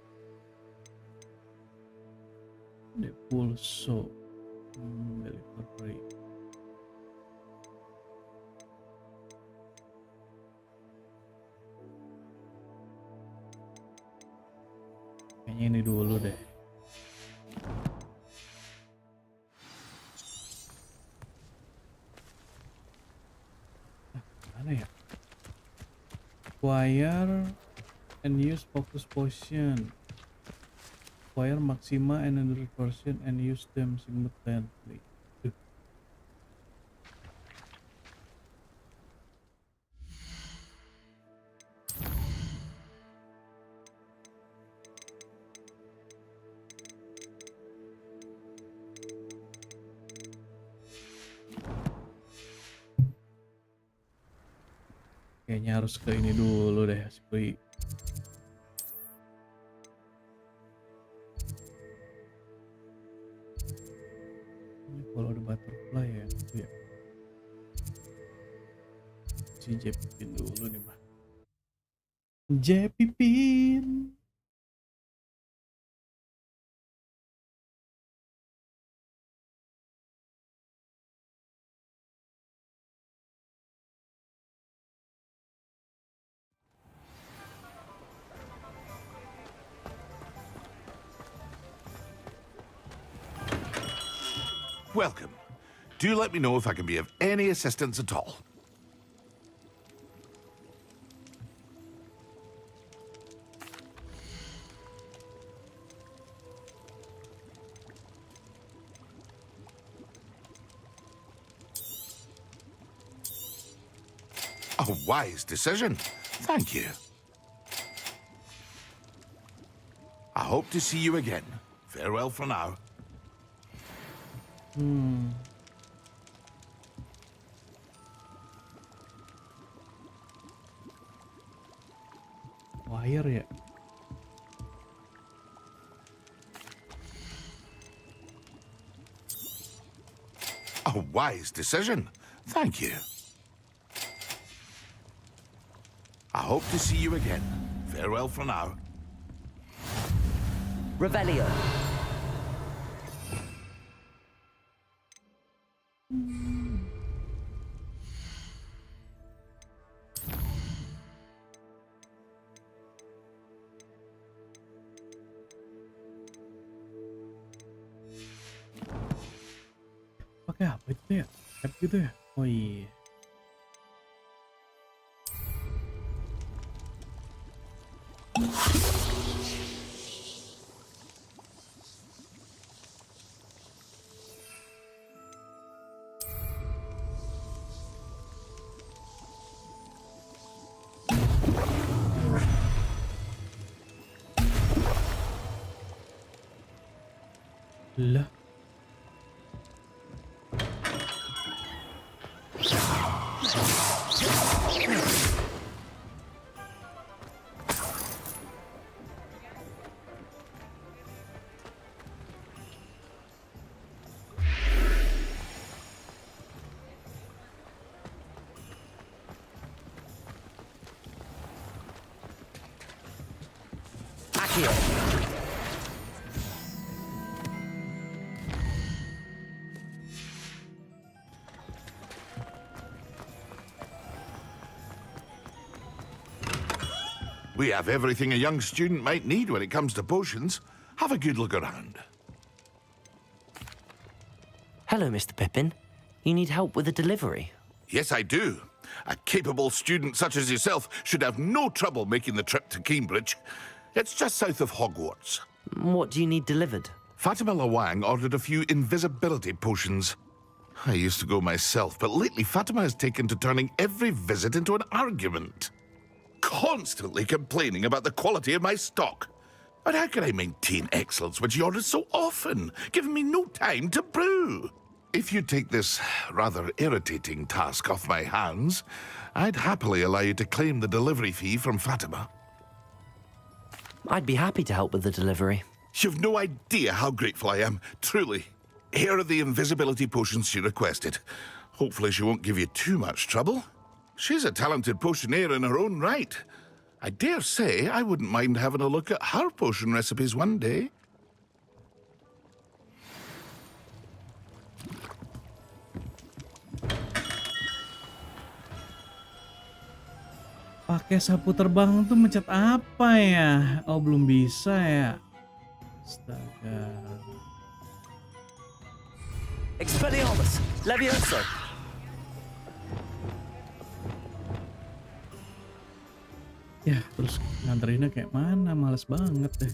De Pulso, delivery. Kayaknya ini dulu deh. Mana ya? Acquire and use focus potion. Acquire maxima and another potion and use them simultaneously. Kayaknya harus ke ini dulu deh, seperti ini kalau ada butterfly ya, ya. Si Jepipin dulu nih mah. Jepipin. Welcome. Do let me know if I can be of any assistance at all. A wise decision. Thank you. I hope to see you again. Farewell for now. Wire ya. A wise decision. Thank you. I hope to see you again. Farewell for now. Revelio. Pakai apa itu ya? App gitu ya? Oh iya. Lah. We have everything a young student might need when it comes to potions. Have a good look around. Hello, Mr. Pippin. You need help with a delivery? Yes, I do. A capable student such as yourself should have no trouble making the trip to Cambridge. It's just south of Hogwarts. What do you need delivered? Fatima Lawang ordered a few invisibility potions. I used to go myself, but lately Fatima has taken to turning every visit into an argument. Constantly complaining about the quality of my stock. But how can I maintain excellence when she orders so often, giving me no time to brew? If you take this rather irritating task off my hands, I'd happily allow you to claim the delivery fee from Fatima. I'd be happy to help with the delivery. You've no idea how grateful I am, truly. Here are the invisibility potions she requested. Hopefully she won't give you too much trouble. She's a talented potioneer in her own right. I dare say I wouldn't mind having a look at her potion recipes one day. Pakai sapu terbang tuh mencet apa ya? Oh, belum bisa ya. Astaga. Expelliarmus! Levioso! Ya, terus nganterinnya kayak mana? Males banget deh.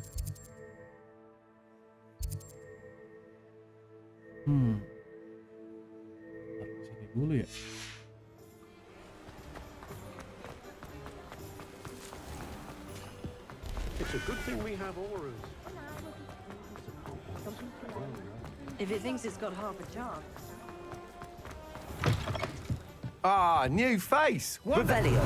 Taruh sini dulu ya. It's a good thing we have auras. If it thinks it's got half a chance. Ah, new face. Revelio.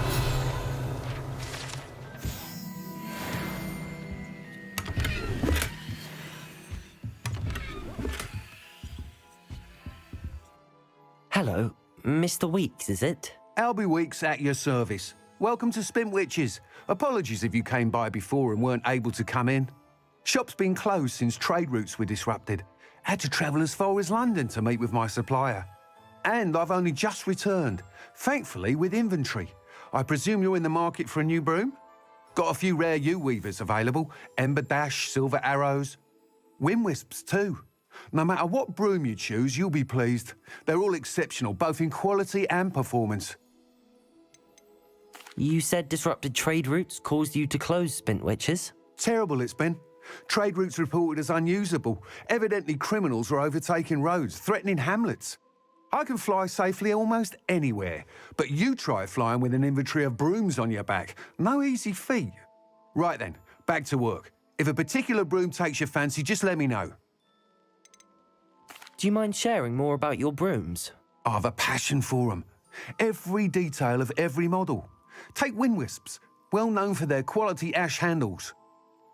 Hello, Mr. Weeks, is it? Albie Weeks at your service. Welcome to Spintwitches. Apologies if you came by before and weren't able to come in. Shop's been closed since trade routes were disrupted. Had to travel as far as London to meet with my supplier. And I've only just returned, thankfully with inventory. I presume you're in the market for a new broom? Got a few rare U-weavers available, Ember Dash, Silver Arrows. Wind Wisps too. No matter what broom you choose, you'll be pleased. They're all exceptional, both in quality and performance. You said disrupted trade routes caused you to close Spintwitches? Terrible it's been. Trade routes reported as unusable. Evidently criminals are overtaking roads, threatening hamlets. I can fly safely almost anywhere, but you try flying with an inventory of brooms on your back. No easy feat. Right then, back to work. If a particular broom takes your fancy, just let me know. Do you mind sharing more about your brooms? I've a passion for them. Every detail of every model. Take Wind Wisps, well known for their quality ash handles.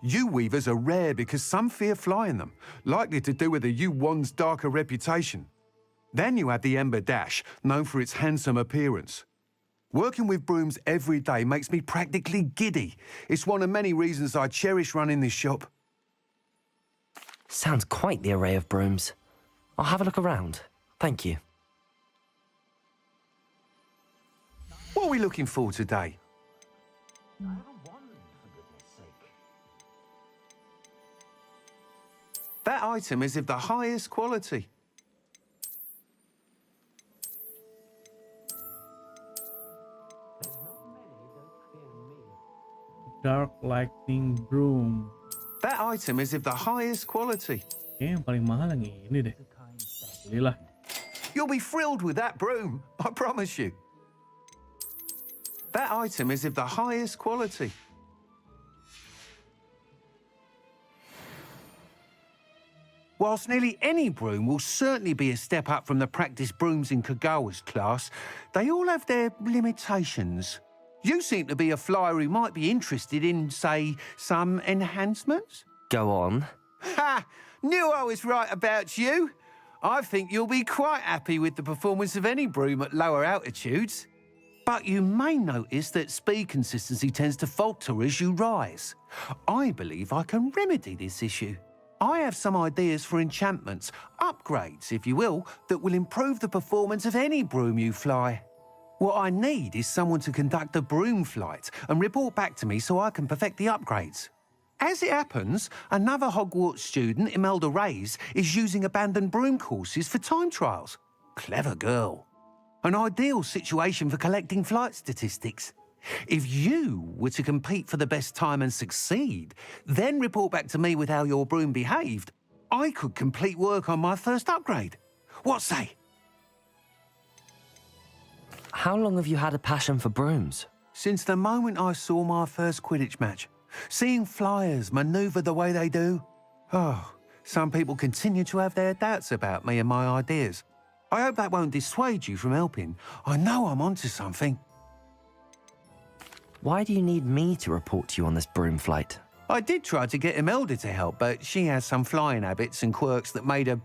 U-weavers are rare because some fear flying them, likely to do with the U-wand's darker reputation. Then you have the Ember Dash, known for its handsome appearance. Working with brooms every day makes me practically giddy. It's one of many reasons I cherish running this shop. Sounds quite the array of brooms. I'll have a look around. Thank you. What are we looking for today? That item is of the highest quality. Dark Lightning Broom. That item is of the highest quality. Yang paling mahal yang ini deh. Belilah. You'll be thrilled with that broom, I promise you. That item is of the highest quality. Whilst nearly any broom will certainly be a step up from the practice brooms in Kagawa's class, they all have their limitations. You seem to be a flyer who might be interested in, say, some enhancements? Go on. Ha! Knew I was right about you. I think you'll be quite happy with the performance of any broom at lower altitudes. But you may notice that speed consistency tends to falter as you rise. I believe I can remedy this issue. I have some ideas for enchantments, upgrades, if you will, that will improve the performance of any broom you fly. What I need is someone to conduct a broom flight and report back to me so I can perfect the upgrades. As it happens, another Hogwarts student, Imelda Reyes, is using abandoned broom courses for time trials. Clever girl. An ideal situation for collecting flight statistics. If you were to compete for the best time and succeed, then report back to me with how your broom behaved, I could complete work on my first upgrade. What say? How long have you had a passion for brooms? Since the moment I saw my first Quidditch match. Seeing flyers manoeuvre the way they do. Oh, some people continue to have their doubts about me and my ideas. I hope that won't dissuade you from helping. I know I'm onto something. Why do you need me to report to you on this broom flight? I did try to get Imelda to help, but she has some flying habits and quirks that made her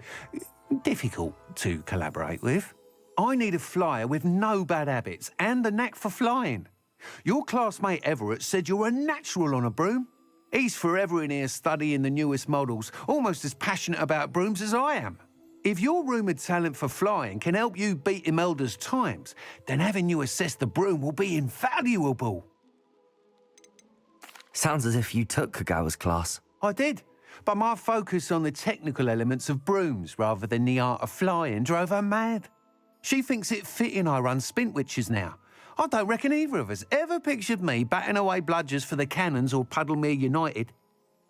difficult to collaborate with. I need a flyer with no bad habits and the knack for flying. Your classmate Everett said you're a natural on a broom. He's forever in here studying the newest models, almost as passionate about brooms as I am. If your rumoured talent for flying can help you beat Imelda's times, then having you assess the broom will be invaluable. Sounds as if you took Kagawa's class. I did, but my focus on the technical elements of brooms rather than the art of flying drove her mad. She thinks it fitting I run Spintwitches now. I don't reckon either of us ever pictured me batting away bludgers for the Cannons or Puddlemere United.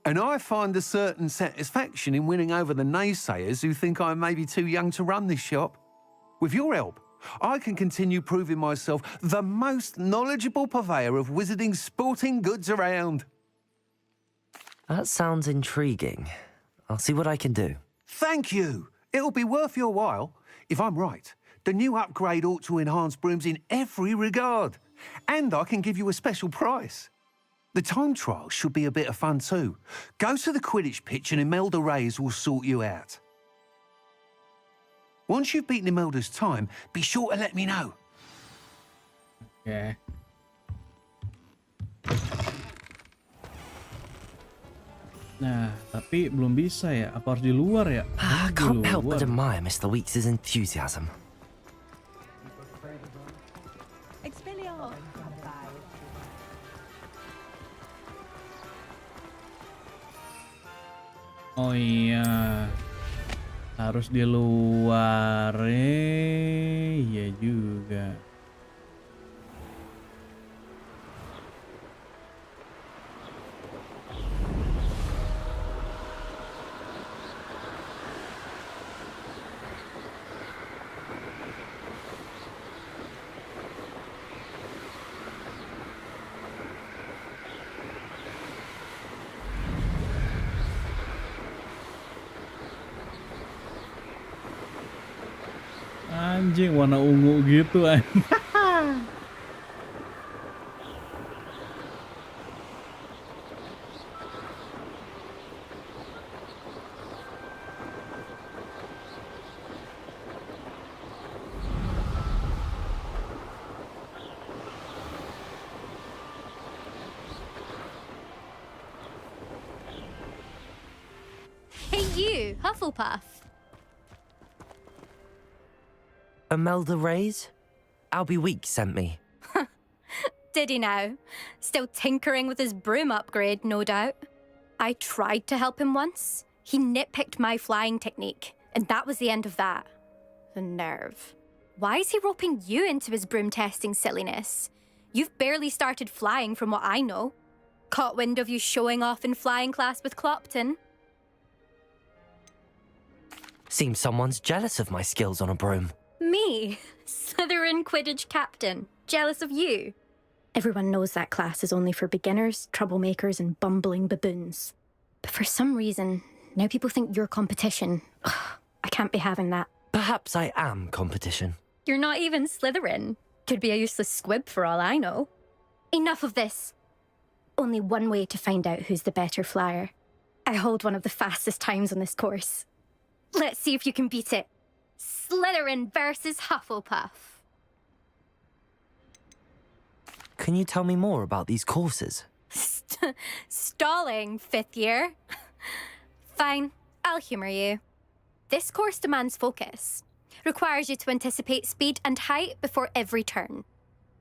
And I find a certain satisfaction in winning over the naysayers who think I'm maybe too young to run this shop. With your help, I can continue proving myself the most knowledgeable purveyor of wizarding sporting goods around. That sounds intriguing. I'll see what I can do. Thank you. It'll be worth your while. If I'm right, the new upgrade ought to enhance brooms in every regard. And I can give you a special price. The time trial should be a bit of fun too. Go to the Quidditch pitch and Imelda Reyes will sort you out. Once you've beaten Imelda's time, be sure to let me know. Okay. Nah, tapi belum bisa ya. Apa harus di luar ya? I can't help but admire Mr. Weeks' enthusiasm. Oh iya, harus di luar. Iya juga. Anjing, warna ungu gitu. Hey you, Hufflepuff. Imelda Reyes? Albie Weeks sent me. Did he now? Still tinkering with his broom upgrade, no doubt. I tried to help him once. He nitpicked my flying technique, and that was the end of that. The nerve. Why is he roping you into his broom testing silliness? You've barely started flying from what I know. Caught wind of you showing off in flying class with Clopton. Seems someone's jealous of my skills on a broom. Me? Slytherin Quidditch captain. Jealous of you? Everyone knows that class is only for beginners, troublemakers, and bumbling baboons. But for some reason, now people think you're competition. Ugh, I can't be having that. Perhaps I am competition. You're not even Slytherin. Could be a useless squib for all I know. Enough of this. Only one way to find out who's the better flyer. I hold one of the fastest times on this course. Let's see if you can beat it. Slytherin versus Hufflepuff. Can you tell me more about these courses? Stalling, 5th year. Fine, I'll humour you. This course demands focus. Requires you to anticipate speed and height before every turn.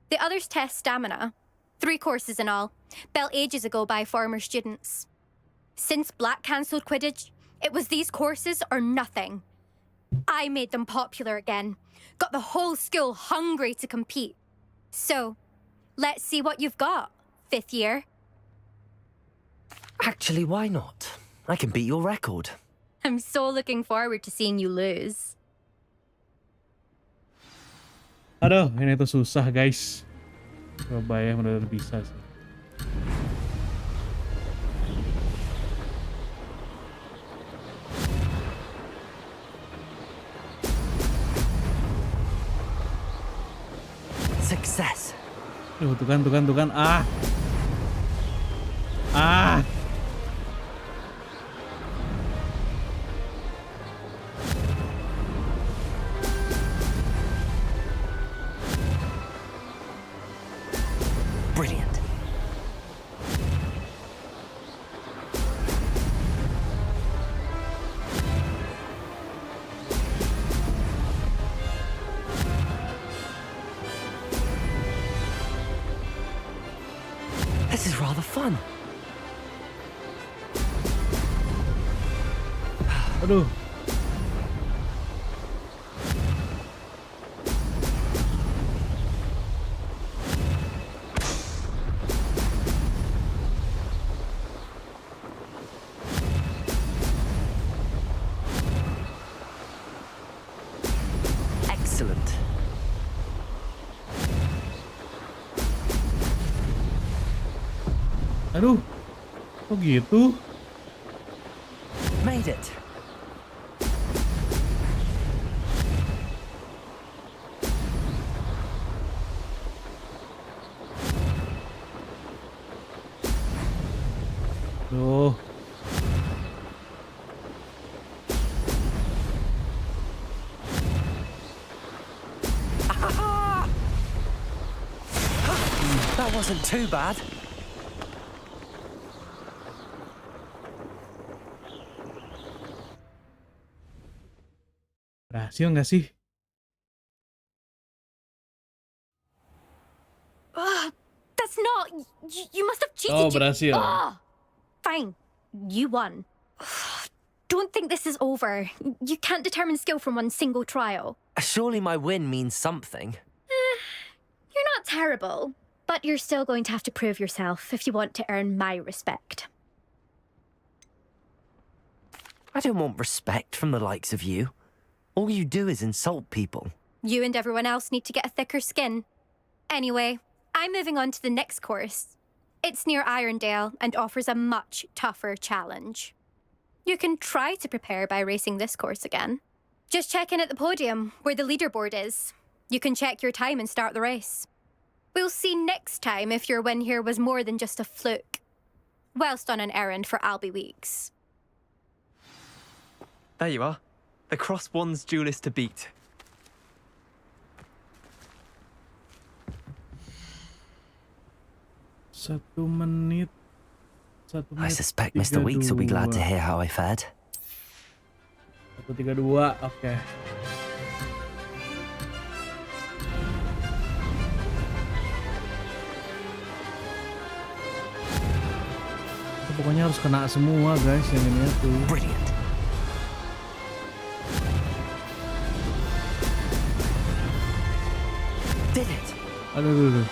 The others test stamina. 3 courses in all, built ages ago by former students. Since Black cancelled Quidditch, it was these courses or nothing. I made them popular again. Got the whole school hungry to compete. So, let's see what you've got, 5th year. Actually, why not? I can beat your record. I'm so looking forward to seeing you lose. Aduh, ini tuh susah guys. Coba ya, mudah-mudahan bisa sih. Success. Tuh kan. Ah. This is rather fun. Aduh. Excellent. Aduh. Kok gitu? Made it. Duh. That wasn't too bad. Berhasil nggak sih? That's not... You must have cheated. Oh, berhasil. Fine. You won. Don't think this is over. You can't determine skill from one single trial. Surely my win means something. You're not terrible, but you're still going to have to prove yourself if you want to earn my respect. I don't want respect from the likes of you. All you do is insult people. You and everyone else need to get a thicker skin. Anyway, I'm moving on to the next course. It's near Irondale and offers a much tougher challenge. You can try to prepare by racing this course again. Just check in at the podium, where the leaderboard is. You can check your time and start the race. We'll see next time if your win here was more than just a fluke. Whilst on an errand for Albie Weeks. There you are. The cross-wands duelist to beat. Satu menit. I suspect Mr. Weeks will be glad to hear how I fared. 1:32, oke. Pokoknya harus kena semua guys yang ini tuh. Brilliant. Did it. Aduh.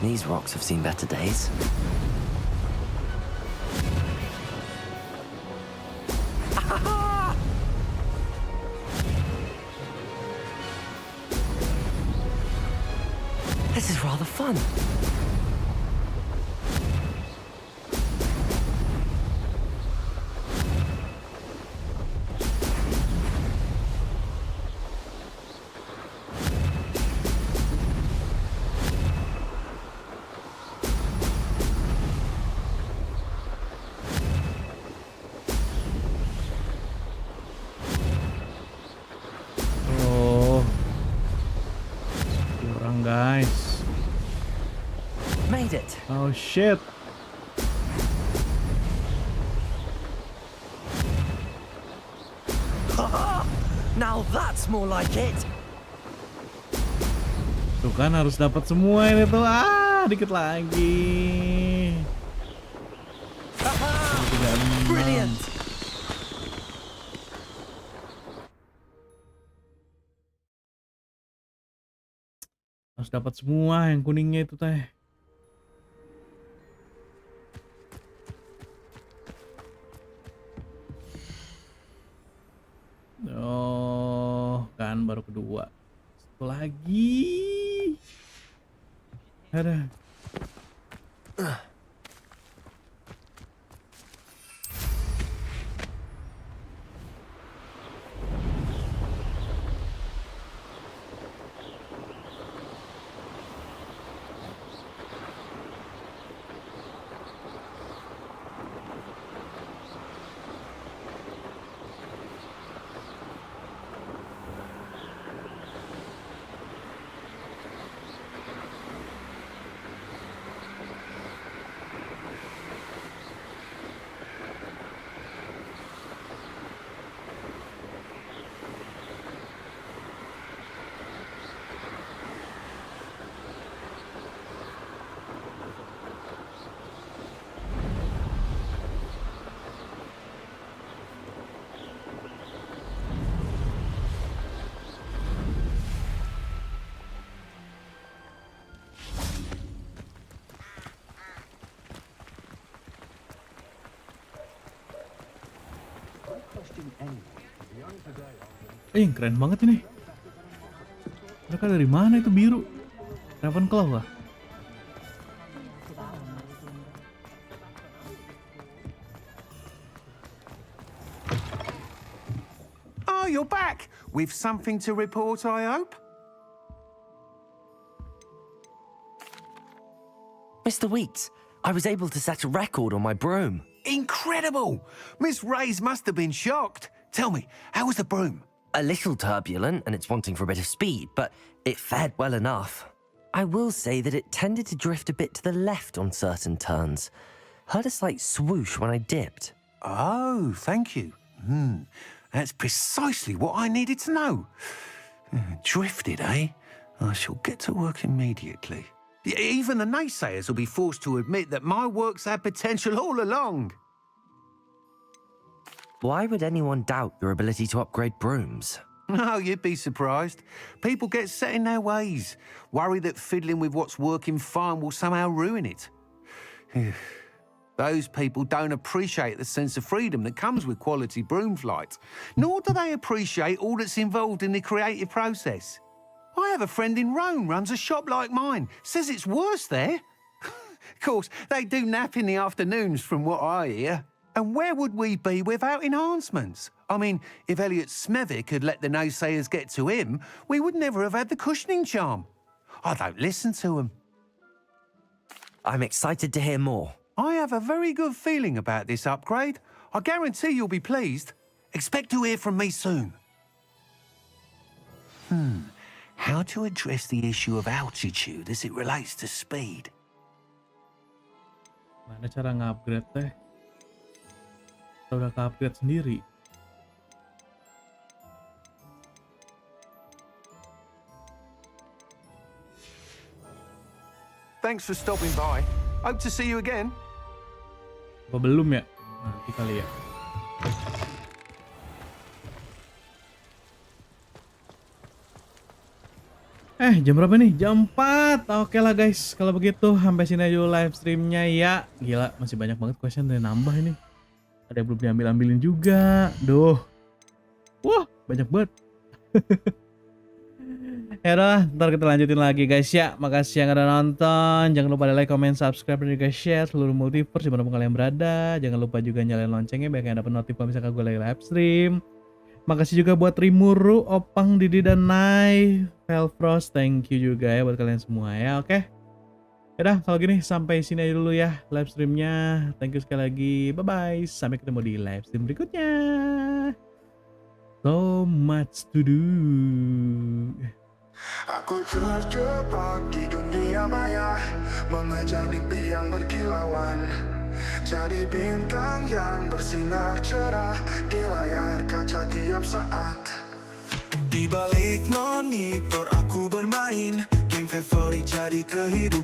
These rocks have seen better days. This is rather fun. Guys, made it. Oh shit. Now that's more like it. Tuh kan harus dapat semua ini tuh. Dikit lagi. Brilliant. Harus dapat semua yang kuningnya itu teh. Oh, kan baru kedua. Satu lagi. Ada. Keren banget ini. Mereka dari mana itu biru? Ravenclaw lah. Oh, you're back. With something to report, I hope? Mr. Weeks, I was able to set a record on my broom. Incredible! Miss Reyes must have been shocked. Tell me, how was the broom? A little turbulent, and it's wanting for a bit of speed, but it fared well enough. I will say that it tended to drift a bit to the left on certain turns. Heard a slight swoosh when I dipped. Oh, thank you. That's precisely what I needed to know. Drifted, eh? I shall get to work immediately. Even the naysayers will be forced to admit that my work's had potential all along. Why would anyone doubt your ability to upgrade brooms? Oh, you'd be surprised. People get set in their ways, worry that fiddling with what's working fine will somehow ruin it. Those people don't appreciate the sense of freedom that comes with quality broom flight, nor do they appreciate all that's involved in the creative process. I have a friend in Rome runs a shop like mine, says it's worse there. Of course, they do nap in the afternoons from what I hear. And where would we be without enhancements? I mean, if Elliot Smethwick had let the naysayers get to him, we would never have had the cushioning charm. I don't listen to them. I'm excited to hear more. I have a very good feeling about this upgrade. I guarantee you'll be pleased. Expect to hear from me soon. How to address the issue of altitude as it relates to speed? Mana cara nge-upgrade teh? Kita udah ke-upgrade sendiri. Thanks for stopping by. Hope to see you again. Apa belum ya? Nanti kali ya. Jam berapa nih? Jam 4. Oke lah guys, kalau begitu sampai sini aja live streamnya ya. Gila, masih banyak banget question dan nambah ini. Ada yang belum diambil-ambilin juga. Duh. Wah, banyak banget. Ya udah, ntar kita lanjutin lagi guys ya. Makasih yang udah nonton. Jangan lupa like, comment, subscribe, dan juga share seluruh multiverse dimanapun kalian berada. Jangan lupa juga nyalain loncengnya biar kalian dapat notif kalau misalkan gue lagi live stream. Makasih juga buat Rimuru, Opang, Didi, dan Nai, Velfrost. Thank you juga ya buat kalian semua ya, oke? Yaudah, kalau gini sampai sini aja dulu ya live streamnya. Thank you sekali lagi. Bye-bye. Sampai ketemu di live stream berikutnya. So much to do. Aku terjebak di dunia maya, mengejar mimpi yang berkilauan. Jadi bintang yang bersinar cerah di layar kaca tiap saat. Di balik monitor aku bermain game favorit jadi kehidupan.